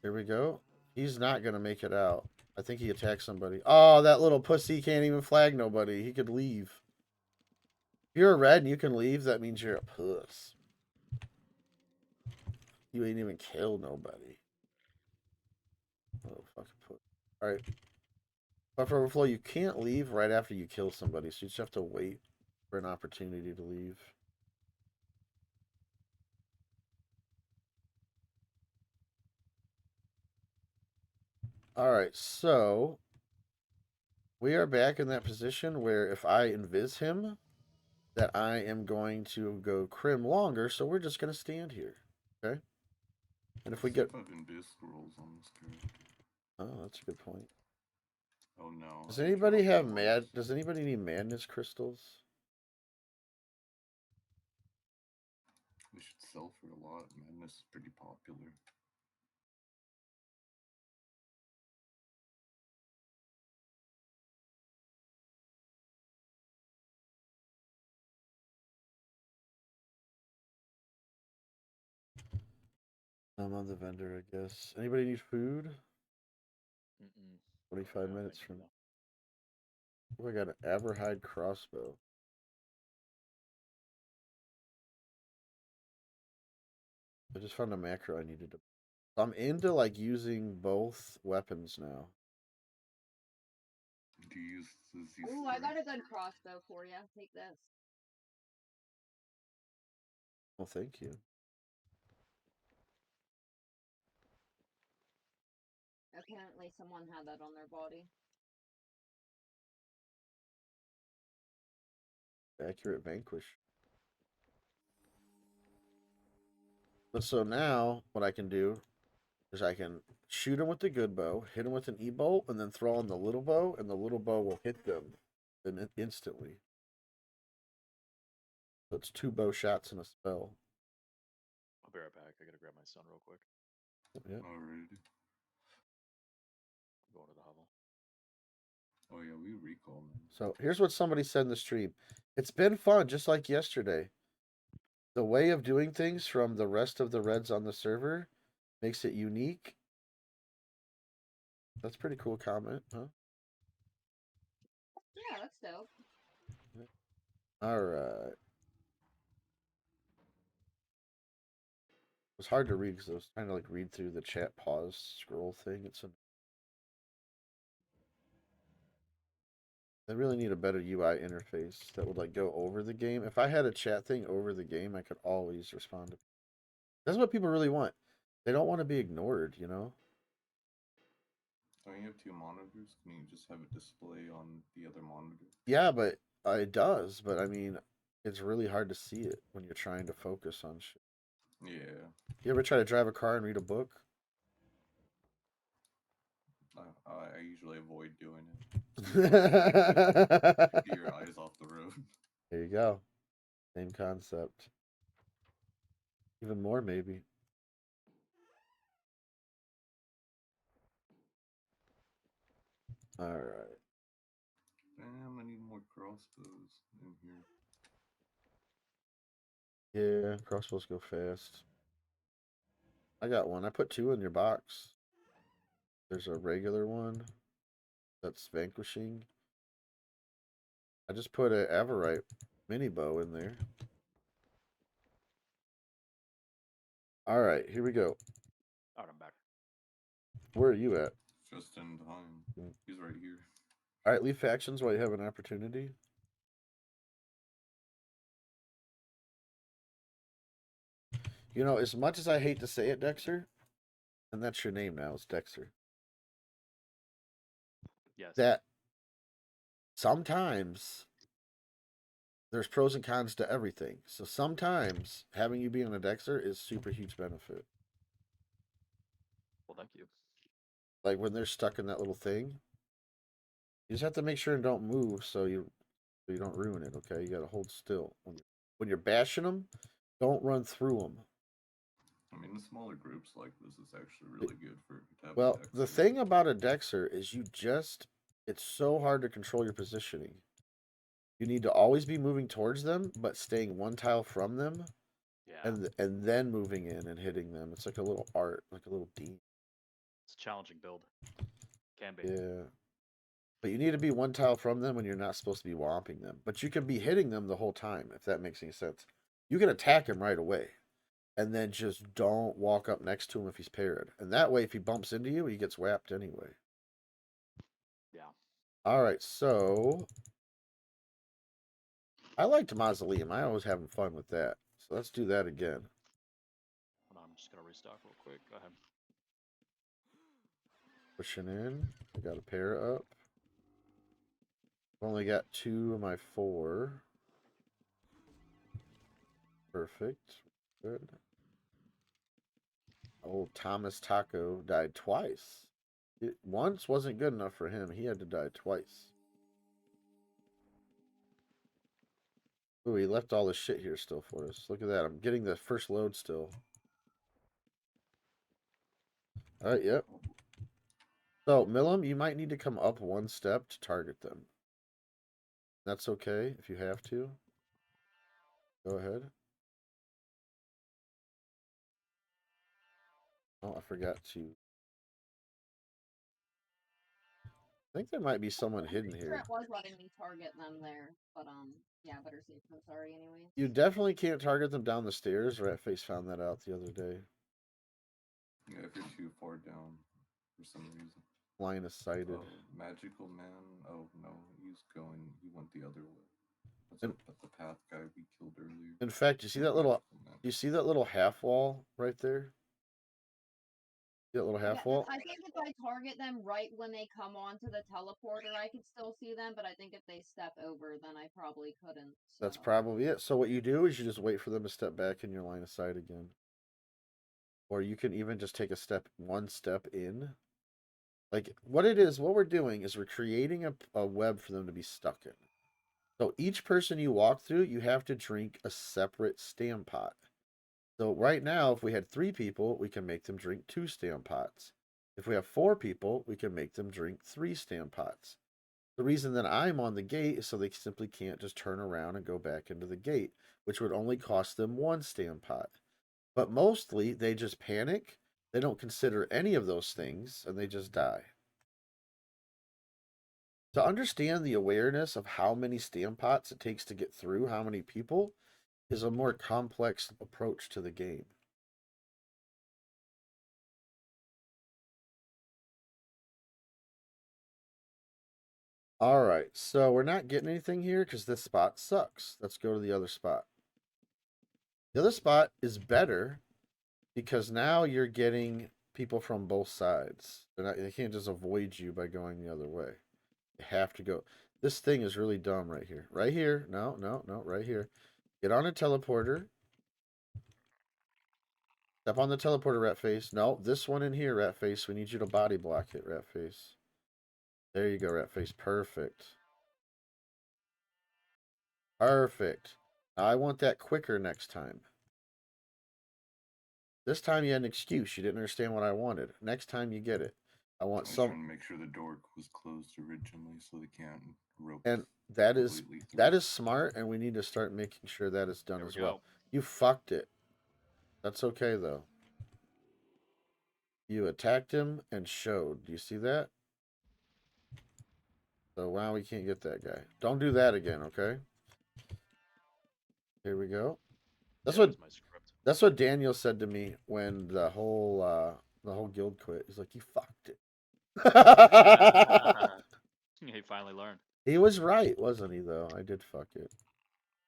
Here we go. He's not going to make it out. I think he attacked somebody. Oh, that little pussy can't even flag nobody. He could leave. If you're a red and you can leave, that means you're a puss. You ain't even killed nobody. Oh, fucking puss. Alright. But for overflow, you can't leave right after you kill somebody, so you just have to wait for an opportunity to leave. Alright, so we are back in that position where if I invis him, that I am going to go crim longer, so we're just going to stand here. Okay? And if we get... I've invis scrolls on this character. Oh, that's a good point. Oh no. Does I anybody dropped have them mad... once. Does anybody need madness crystals? We should sell for a lot. Madness is pretty popular. I'm on the vendor, I guess. Anybody need food? Mm-mm. 25 Yeah, minutes thank you, from. though. Oh, I got an Aberhide crossbow. I just found a macro I needed to. I'm into like using both weapons now. Do you use the Ooh, I got a good crossbow for you. Take this. Well, thank you. Apparently, someone had that on their body. Accurate vanquish. But so now what I can do is I can shoot him with the good bow, hit him with an e-bolt, and then throw on the little bow, and the little bow will hit them instantly. So it's 2 bow shots in a spell. I'll be right back. I gotta grab my son real quick. Yeah. Alrighty. I'm going to the hovel. Oh yeah, we recall man. So here's what somebody said in the stream. It's been fun, just like yesterday. The way of doing things from the rest of the Reds on the server makes it unique. That's a pretty cool comment, huh? Yeah, that's dope. All right. It was hard to read because I was trying to like read through the chat pause scroll thing. They really need a better UI interface that would like go over the game. If I had a chat thing over the game, I could always respond to. That's what people really want. They don't want to be ignored, you know? Don't you have 2 monitors? Can you just have it display on the other monitor? Yeah, but it does. But I mean, it's really hard to see it when you're trying to focus on shit. Yeah. You ever try to drive a car and read a book? I usually avoid doing it. There Get your eyes off the road. you go. Same concept. Even more, maybe. All right. Damn, I need more crossbows in here. Yeah, crossbows go fast. I got one. I put 2 in your box. There's a regular one that's vanquishing. I just put a Averite mini bow in there. All right, here we go. All right, I'm back. Where are you at? Just in time. He's right here. All right, leave factions while you have an opportunity. You know, as much as I hate to say it, Dexter, and that's your name now, it's Dexter. Yes. That sometimes there's pros and cons to everything. So sometimes having you be on a Dexter is super huge benefit. Well, thank you. Like when they're stuck in that little thing, you just have to make sure and don't move so you don't ruin it. Okay, you got to hold still when you're bashing them. Don't run through them. I mean, the smaller groups like this is actually really good for to have Well, a the Dexter. thing about a Dexter is it's so hard to control your positioning. You need to always be moving towards them, but staying one tile from them, Yeah. and then moving in and hitting them. It's like a little art, like a little deep. It's a challenging build. Can be. Yeah. But you need to be one tile from them when you're not supposed to be whomping them. But you can be hitting them the whole time, if that makes any sense. You can attack him right away. And then just don't walk up next to him if he's paired. And that way, if he bumps into you, he gets whapped anyway. Yeah. All right, so I liked Mausoleum. I was having fun with that. So let's do that again. Hold on, I'm just gonna restock real quick. Go ahead. Pushing in. I got a pair up. Only got 2 of my 4. Perfect. Good. Old Thomas Taco died twice. Once wasn't good enough for him. He had to die twice. Ooh, he left all this shit here still for us. Look at that. I'm getting the first load still. All right, yep. So, Millum, you might need to come up 1 step to target them. That's okay if you have to. Go ahead. Oh, I forgot to. I think there might be someone hidden Pretty sure here. it was letting me target them there, but yeah, better safe than sorry, anyways. You definitely can't target them down the stairs. Ratface found that out the other day. Yeah, if you're too far down for some reason. Line of sighted. Oh, magical man. Oh no, he's going. He went the other way. That's And- up at the path guy we killed earlier. In fact, you see that little half wall right there? See that little half wall? I think if I target them right when they come onto the teleporter, I could still see them, but I think if they step over, then I probably couldn't. That's so. probably it. So what you do is you just wait for them to step back in your line of sight again. Or you can even just take one step in. Like what we're doing is we're creating a web for them to be stuck in. So each person you walk through, you have to drink a separate stam pot. So right now, if we had 3 people, we can make them drink 2 stam pots. If we have 4 people, we can make them drink 3 stam pots. The reason that I'm on the gate is so they simply can't just turn around and go back into the gate, which would only cost them 1 stam pot. But mostly, they just panic. They don't consider any of those things, and they just die. To understand the awareness of how many stam pots it takes to get through how many people is a more complex approach to the game. All right, so we're not getting anything here because this spot sucks. Let's go to the other spot. The other spot is better because now you're getting people from both sides. They can't just avoid you by going the other way. You have to go. This thing is really dumb right here. Right here. No, right here. Get on a teleporter. Step on the teleporter, Ratface. No, this one in here, Ratface. We need you to body block it, Ratface. There you go, Ratface. Perfect. Perfect. I want that quicker next time. This time you had an excuse. You didn't understand what I wanted. Next time you get it. I want I was some. trying to make sure the door was closed originally so they can't rope. And that is completely through. that is smart, and we need to start making sure that is done There we as well. go. You fucked it. That's okay though. You attacked him and showed. Do you see that? So wow, we can't get that guy. Don't do that again, okay? Here we go. That's Yeah, what that's my script. that's what Daniel said to me when the whole guild quit. He's like, "You fucked it." He finally learned. He was right, wasn't he? Though I did fuck it.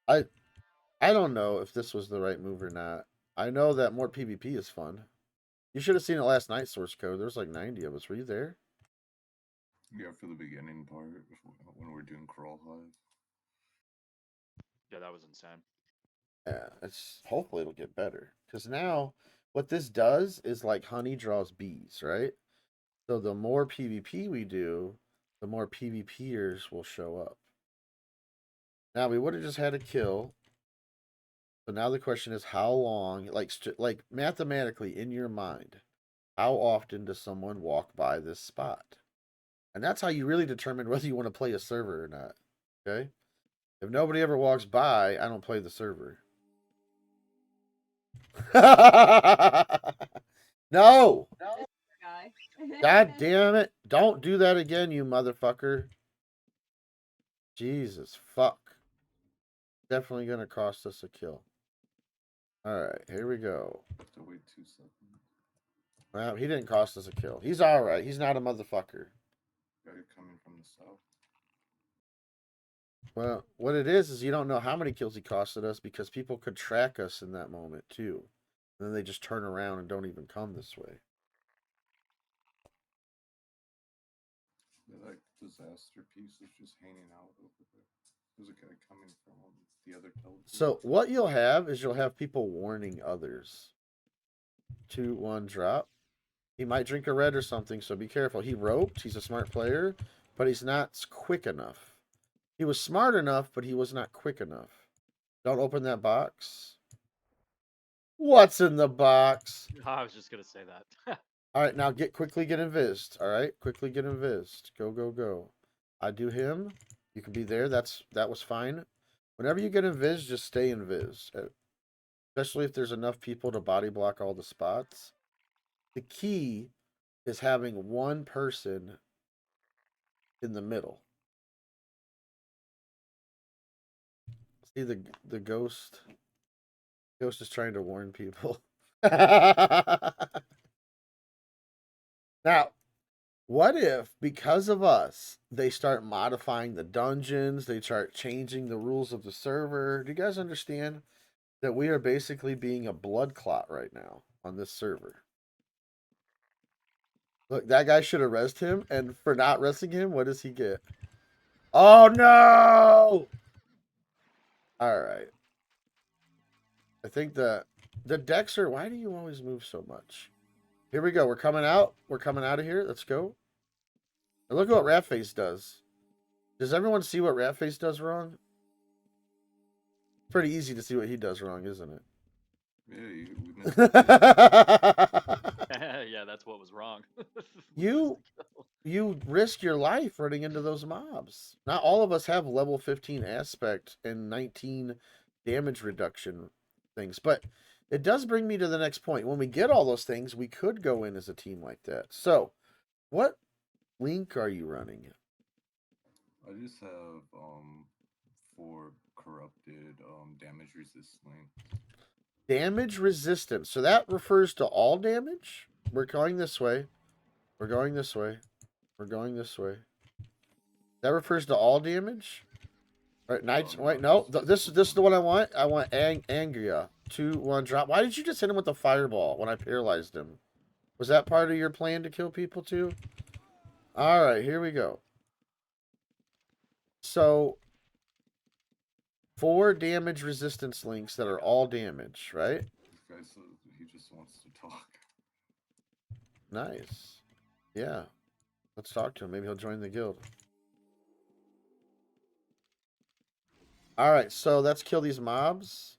I don't know if this was the right move or not. I know that more PvP is fun. You should have seen it last night, source code. There was like 90 of us. Were you there? Yeah, for the beginning part when we're doing crawl hive. Yeah, that was insane. Yeah, hopefully it'll get better. Because now what this does is like honey draws bees, right? So the more PvP we do, the more PvPers will show up. Now we would have just had a kill. So now the question is how long, like mathematically in your mind, how often does someone walk by this spot? And that's how you really determine whether you want to play a server or not. Okay? If nobody ever walks by, I don't play the server. No! Guy. God damn it. Don't do that again, you motherfucker. Jesus fuck. Definitely gonna cost us a kill. Alright, here we go. Have to wait 2 seconds. Well, he didn't cost us a kill. He's alright. He's not a motherfucker. Guy coming from the south. Well, what it is you don't know how many kills he costed us because people could track us in that moment too. And then they just turn around and don't even come this way. Yeah, that disaster piece is just hanging out over there. There's a guy coming from the other teleport. So what you'll have is you'll have people warning others. 2, 1, drop. He might drink a red or something, so be careful. He roped. He's a smart player, but he's not quick enough. He was smart enough, but he was not quick enough. Don't open that box. What's in the box? I was just gonna say that. All right, now quickly get invised. All right, quickly get invised. Go, go, go. I do him. You can be there. That was fine. Whenever you get invised, just stay invised. Especially if there's enough people to body block all the spots. The key is having one person in the middle. See the ghost. Ghost is trying to warn people. Now, what if, because of us, they start modifying the dungeons, they start changing the rules of the server? Do you guys understand that we are basically being a blood clot right now on this server? Look, that guy should have rezzed him, and for not rezzing him, what does he get? Oh no! Alright. I think the decks are... Why do you always move so much? Here we go. We're coming out. We're coming out of here. Let's go. And look at what Ratface does. Does everyone see what Ratface does wrong? Pretty easy to see what he does wrong, isn't it? Yeah, we missed the Yeah, that's what was wrong. You risk your life running into those mobs. Not all of us have level 15 aspect and 19 damage reduction things, but it does bring me to the next point. When we get all those things, we could go in as a team like that. So, what link are you running? I just have 4 corrupted damage resist link. Damage resistance. So that refers to all damage? We're going this way. We're going this way. We're going this way. That refers to all damage? All right, Knights. Oh, Wait, no, no. This is the one I want. I want Angria. 2-1 drop. Why did you just hit him with the fireball when I paralyzed him? Was that part of your plan to kill people too? All right, here we go. So, 4 damage resistance links that are all damage, right? This guy says he just wants to talk. Nice. Yeah. Let's talk to him. Maybe he'll join the guild. All right, so let's kill these mobs.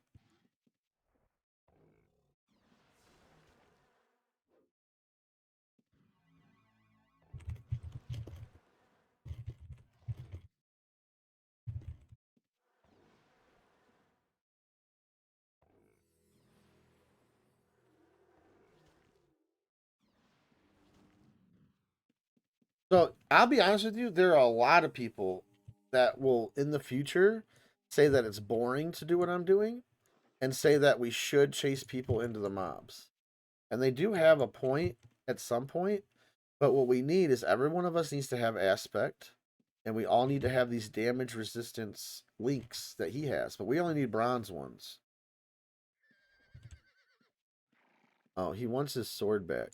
So I'll be honest with you, there are a lot of people that will in the future say that it's boring to do what I'm doing and say that we should chase people into the mobs. And they do have a point at some point, but what we need is every one of us needs to have aspect, and we all need to have these damage resistance links that he has, but we only need bronze ones. Oh, he wants his sword back.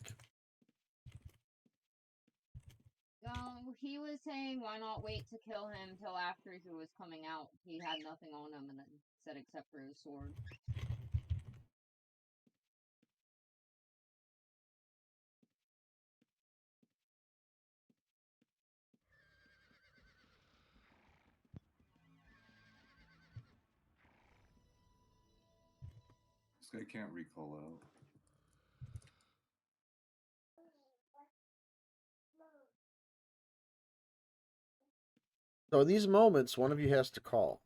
He was saying why not wait to kill him till after he was coming out. He had nothing on him, and then said except for his sword. This guy can't recall out. So in these moments, one of you has to call.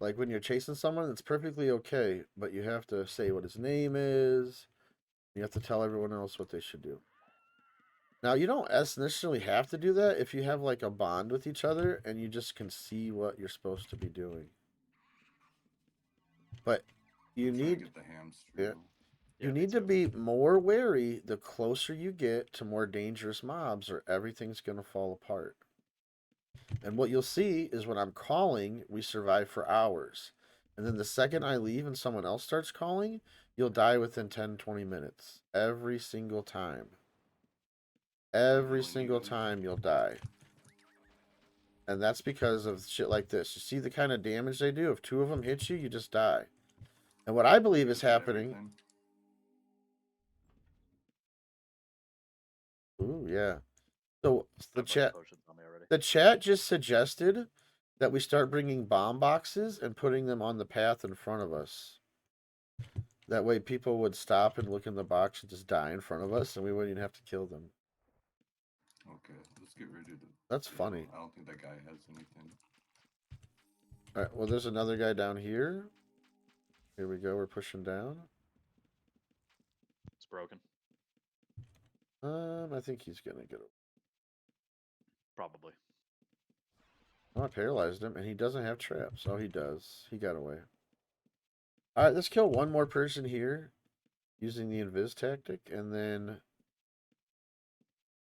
Like when you're chasing someone, it's perfectly okay, but you have to say what his name is. You have to tell everyone else what they should do. Now, you don't necessarily have to do that if you have like a bond with each other and you just can see what you're supposed to be doing. But you I'm trying to need get the hamstring. you Yeah, me need to too. be more wary the closer you get to more dangerous mobs, or everything's going to fall apart. And what you'll see is when I'm calling, we survive for hours. And then the second I leave and someone else starts calling, you'll die within 10-20 minutes. Every single time. Every single time you'll die. And that's because of shit like this. You see the kind of damage they do? If 2 of them hit you, you just die. And what I believe is happening... Everything. Ooh, yeah. So the I've chat... potions on me already. The chat just suggested that we start bringing bomb boxes and putting them on the path in front of us. That way people would stop and look in the box and just die in front of us, and we wouldn't even have to kill them. Okay, let's get rid of the... That's funny. I don't think that guy has anything. Alright, well, there's another guy down here. Here we go, we're pushing down. It's broken. I think he's gonna get it. Probably. Oh, I paralyzed him, and he doesn't have traps. Oh, he does. He got away. All right, let's kill one more person here using the invis tactic, and then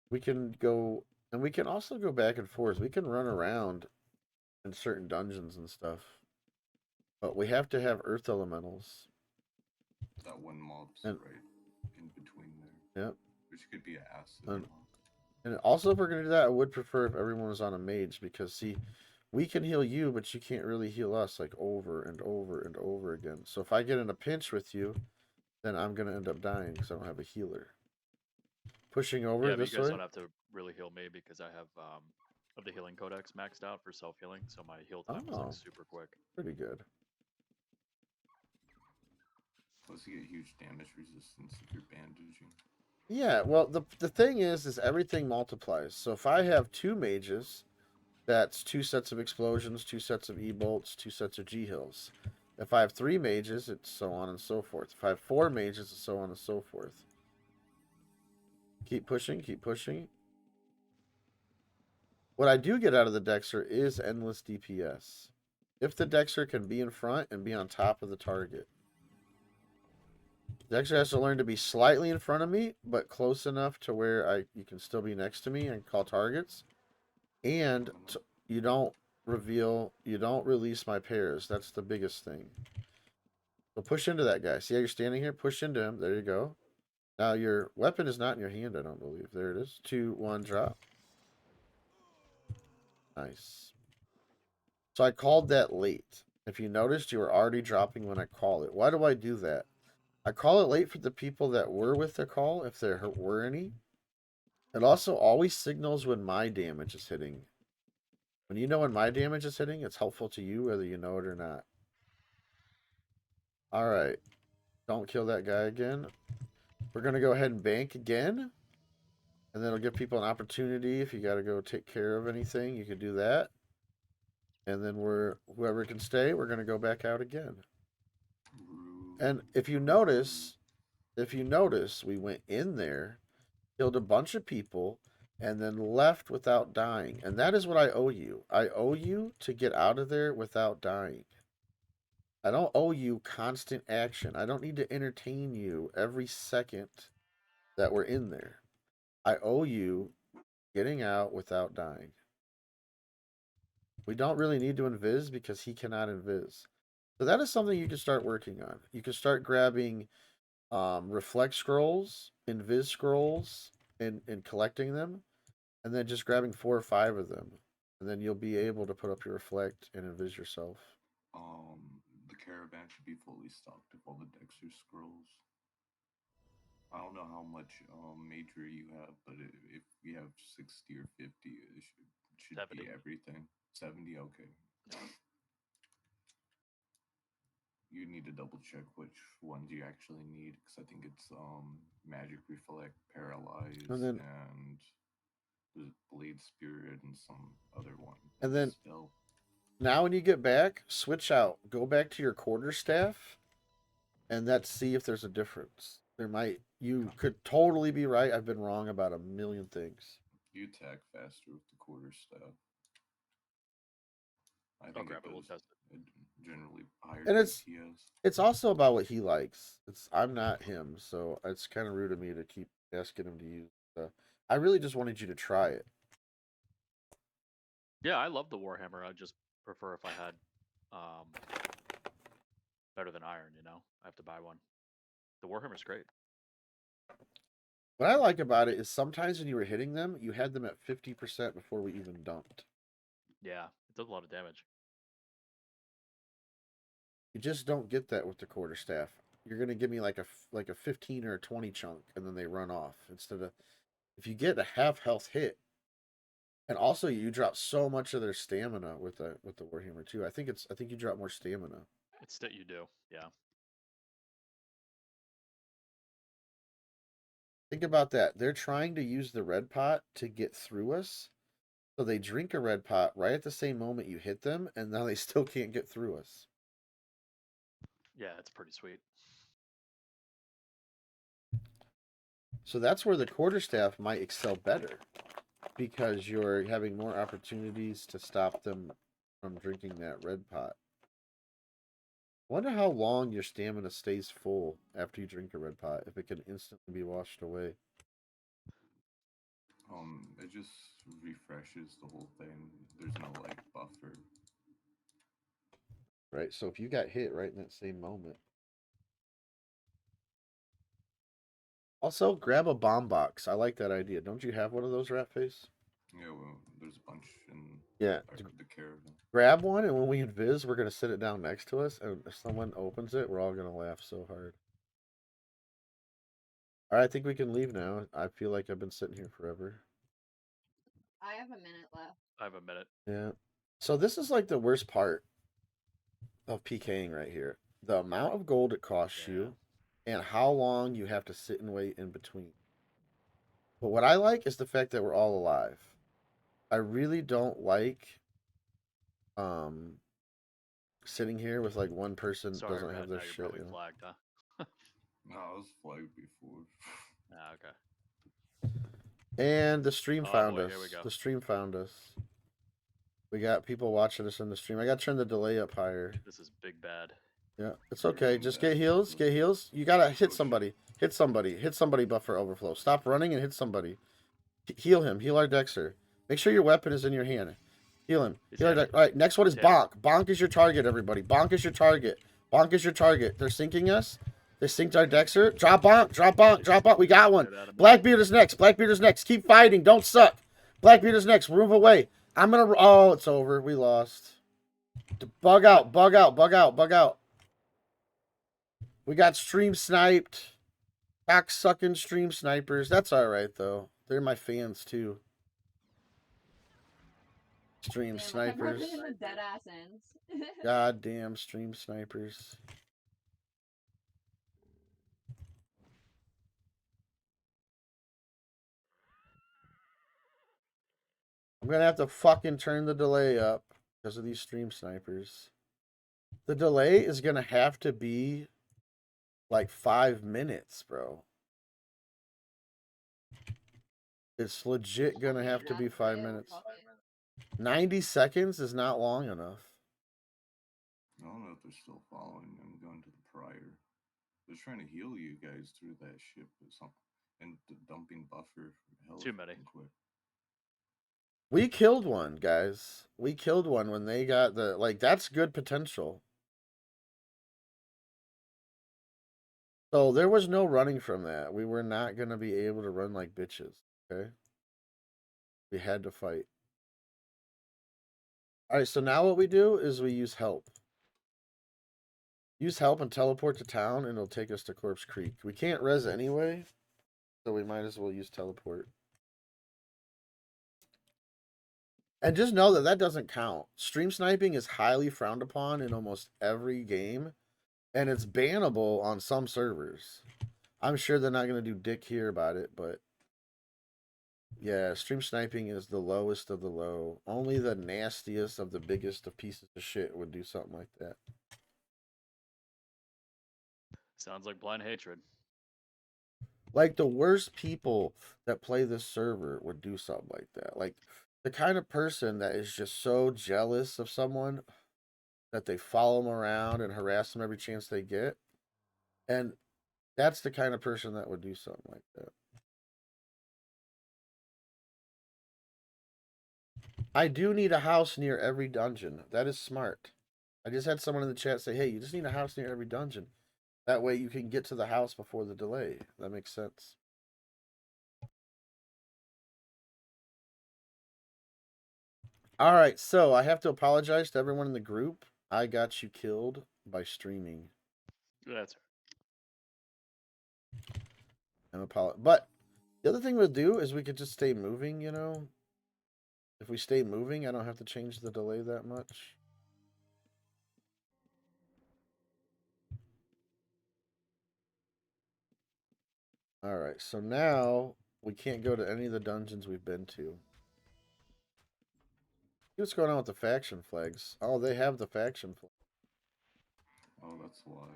we can go, and we can also go back and forth. We can run around in certain dungeons and stuff, but we have to have earth elementals. That one mob's And- right in between there. Yep. Which could be an acid And- mob. And also, if we're gonna do that, I would prefer if everyone was on a mage, because see, we can heal you, but you can't really heal us like over and over and over again. So if I get in a pinch with you, then I'm gonna end up dying because I don't have a healer. Pushing over Yeah, but this you guys way. don't have to really heal me because I have of the healing codex maxed out for self healing, so my heal time is Oh. like super quick. Pretty good. Plus you get huge damage resistance if you're bandaging. Yeah, well, the thing is everything multiplies. So if I have 2 mages, that's 2 sets of explosions, 2 sets of e-bolts, 2 sets of g-hills. If I have 3 mages, it's so on and so forth. If I have 4 mages, it's so on and so forth. Keep pushing, keep pushing. What I do get out of the Dexter is endless DPS. If the Dexter can be in front and be on top of the target. Dexter has to learn to be slightly in front of me, but close enough to where you can still be next to me and call targets. And you don't release my pairs. That's the biggest thing. So push into that guy. See how you're standing here? Push into him. There you go. Now your weapon is not in your hand, I don't believe. There it is. 2, 1, drop. Nice. So I called that late. If you noticed, you were already dropping when I called it. Why do I do that? I call it late for the people that were with the call, if there were any. It also always signals when my damage is hitting. When you know when my damage is hitting, it's helpful to you whether you know it or not. Alright. Don't kill that guy again. We're going to go ahead and bank again. And then it'll give people an opportunity. If you got to go take care of anything, you can do that. And then whoever can stay, we're going to go back out again. And if you notice, we went in there, killed a bunch of people, and then left without dying. And that is what I owe you. I owe you to get out of there without dying. I don't owe you constant action. I don't need to entertain you every second that we're in there. I owe you getting out without dying. We don't really need to invis because he cannot invis. So that is something you can start working on. You can start grabbing reflect scrolls, invis scrolls, and collecting them, and then just grabbing 4 or 5 of them, and then you'll be able to put up your reflect and invis yourself. The caravan should be fully stocked with all the Dexter scrolls. I don't know how much major you have, but if we have 60 or 50, it should 70. be everything. 70, okay. You need to double check which ones you actually need, because I think it's magic reflect, paralyze, And then- and the blade spirit, and some other one. And then- Still. Now when you get back, switch out. Go back to your quarterstaff, and let's see if there's a difference. You could totally be right. I've been wrong about a million things. You attack faster with the quarterstaff. I I'll think grab it. We'll test it. Generally higher And it's- DPS. It's also about what he likes. I'm not him, so it's kind of rude of me to keep asking him to use stuff. I really just wanted you to try it. Yeah, I love the Warhammer. I just prefer if I had better than iron, you know? I have to buy one. The Warhammer's great. What I like about it is sometimes when you were hitting them, you had them at 50% before we even dumped. Yeah, it does a lot of damage. You just don't get that with the quarterstaff. You're gonna give me like a 15 or a 20 chunk, and then they run off instead of if you get a half health hit. And also, you drop so much of their stamina with the Warhammer too. I think you drop more stamina. It's that you do, yeah. Think about that. They're trying to use the red pot to get through us. So they drink a red pot right at the same moment you hit them, and now they still can't get through us. Yeah, it's pretty sweet. So that's where the quarterstaff might excel better. because you're having more opportunities to stop them from drinking that red pot. Wonder how long your stamina stays full after you drink a red pot, if it can instantly be washed away. It just refreshes the whole thing. There's no like buffer. Right? So if you got hit right in that same moment. Also, grab a bomb box. I like that idea. Don't you have one of those, Rat Face? Yeah, well, there's a bunch in Yeah. the caravan. Grab one, and when we invis, we're gonna sit it down next to us, and if someone opens it, we're all gonna laugh so hard. All right, I think we can leave now. I feel like I've been sitting here forever. I have a minute left. I have a minute. Yeah. So this is like the worst part of PKing right here. The amount of gold it costs you, and how long you have to sit and wait in between. But what I like is the fact that we're all alive. I really don't like sitting here with like one person Sorry, doesn't Rat, have now their you're shit. probably You know? flagged, huh? No, I was flagged before. Ah, okay. And the stream Oh, found boy, us. here we go. The stream found us. We got people watching us in the stream. I got to turn the delay up higher. This is big bad. Yeah, it's We're okay. doing Just that. get heals. Get heals. You gotta hit Oh, shit. somebody. Hit somebody. Hit somebody. Buffer overflow. Stop running and hit somebody. Heal him. Heal our Dexter. Make sure your weapon is in your hand. Heal him. He's Heal our hit. All right. Next one is He's hit. Bonk. Bonk is your target. Everybody. Bonk is your target. Bonk is your target. They're sinking us. They synced our Dexter. Drop Bonk. Drop Bonk. Drop Bonk. We got one. Get at him. Blackbeard is next. Blackbeard is next. Keep fighting. Don't suck. Blackbeard is next. Move away. I'm gonna. Oh, it's over. We lost. Bug out. Bug out. Bug out. Bug out. We got stream sniped. Cock sucking stream snipers. That's all right though. They're my fans too. Stream Damn, I kept running snipers. in the dead ass ends. Goddamn stream snipers. I'm gonna have to fucking turn the delay up because of these stream snipers. The delay is gonna have to be like 5 minutes, bro. It's legit gonna have to be 5 minutes. 90 seconds is not long enough. I don't know if they're still following. I'm going to the prior. They're trying to heal you guys through that ship or something. And dumping buffer for health. Too many. Quick. We killed one, guys. We killed one when they got the like. That's good potential. So there was no running from that. We were not gonna be able to run like bitches. Okay. We had to fight. All right. So now what we do is we use help. Use help and teleport to town, and it'll take us to Corpse Creek. We can't res anyway, so we might as well use teleport. And just know that that doesn't count. Stream sniping is highly frowned upon in almost every game, and it's bannable on some servers. I'm sure they're not going to do dick here about it, but yeah, stream sniping is the lowest of the low. Only the nastiest of the biggest of pieces of shit would do something like that. Sounds like blind hatred. Like the worst people that play this server would do something like that. Like the kind of person that is just so jealous of someone that they follow them around and harass them every chance they get. And that's the kind of person that would do something like that. I do need a house near every dungeon. That is smart. I just had someone in the chat say, hey, you just need a house near every dungeon. That way you can get to the house before the delay. That makes sense. All right, so I have to apologize to everyone in the group. I got you killed by streaming. That's I'm apologize. But the other thing we'll do is we could just stay moving, you know? If we stay moving, I don't have to change the delay that much. All right, so now we can't go to any of the dungeons we've been to. What's going on with the faction flags? Oh, they have the faction flag. Oh, that's why.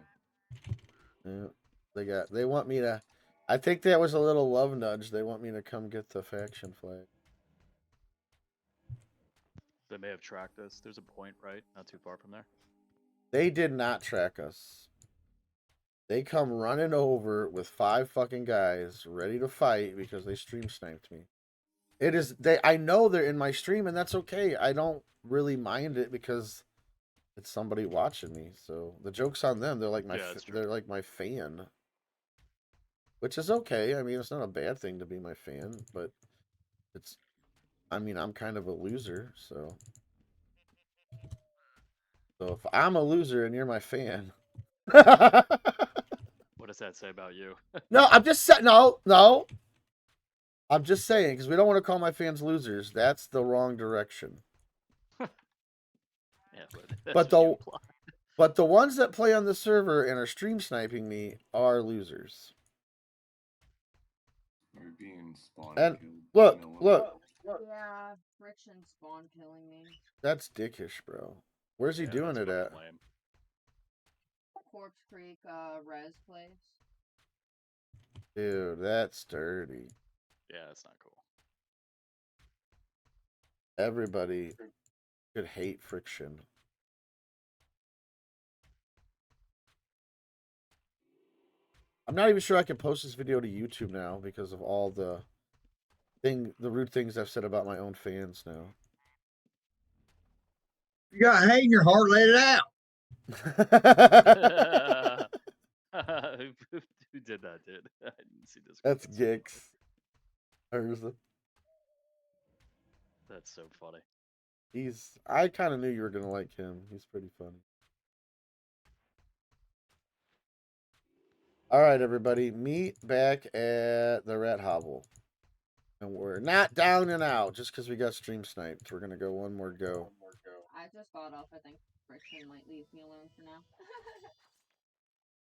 Yeah, they want me to. I think that was a little love nudge. They want me to come get the faction flag. They may have tracked us. There's a point, right? Not too far from there. They did not track us. They come running over with 5 fucking guys ready to fight because they stream sniped me. It is I know they're in my stream and that's okay. I don't really mind it because it's somebody watching me. So the joke's on them. They're like they're like my fan. Which is okay. I mean, it's not a bad thing to be my fan, but I'm kind of a loser, so if I'm a loser and you're my fan. What does that say about you? No, I'm just saying. No. I'm just saying because we don't want to call my fans losers. That's the wrong direction. Yeah, but the ones that play on the server and are stream sniping me are losers. We're being spawn And killed. look. Yeah, friction spawn killing me. That's dickish, bro. Where's he doing it at? Lame. Corpse Creek, res place. Dude, that's dirty. Yeah, that's not cool. Everybody could hate friction. I'm not even sure I can post this video to YouTube now because of all the rude things I've said about my own fans now. You got hate in your heart, let it out. Who did that, dude? I didn't see this. That's Gix. That's so funny. I kind of knew you were going to like him. He's pretty funny. All right, everybody. Meet back at the Rat Hovel. And we're not down and out just because we got stream sniped. We're going to go one more go. I just got off. I think friction might leave me alone for now.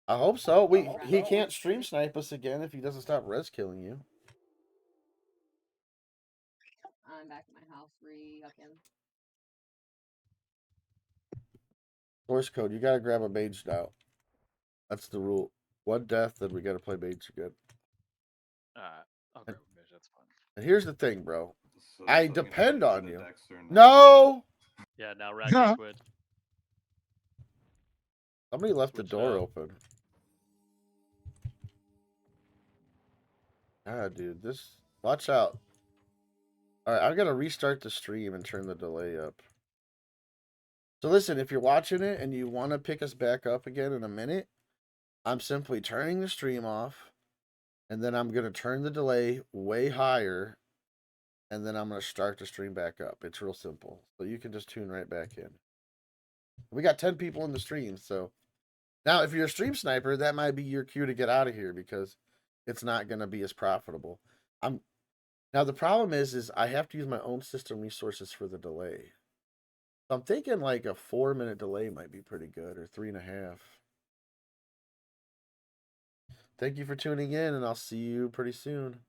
I hope so. He can't stream snipe us again if he doesn't stop res killing you. I'm back at my house re-upping. Source code, you gotta grab a maged out. That's the rule. One death, then we gotta play mage again. I'll grab a mage, that's fine. And here's the thing, bro. So I fucking depend Dexter on to you. Dexter and No! Yeah, now Ragnar quit. Somebody left the Switch door out. open. Ah, dude, this... Watch out. Alright, I'm gonna restart the stream and turn the delay up. So listen, if you're watching it and you want to pick us back up again in a minute, I'm simply turning the stream off, and then I'm going to turn the delay way higher, and then I'm going to start the stream back up. It's real simple. So you can just tune right back in. We got 10 people in the stream, so... Now, if you're a stream sniper, that might be your cue to get out of here, because it's not going to be as profitable. Now, the problem is I have to use my own system resources for the delay. So I'm thinking like a 4-minute delay might be pretty good, or 3.5. Thank you for tuning in, and I'll see you pretty soon.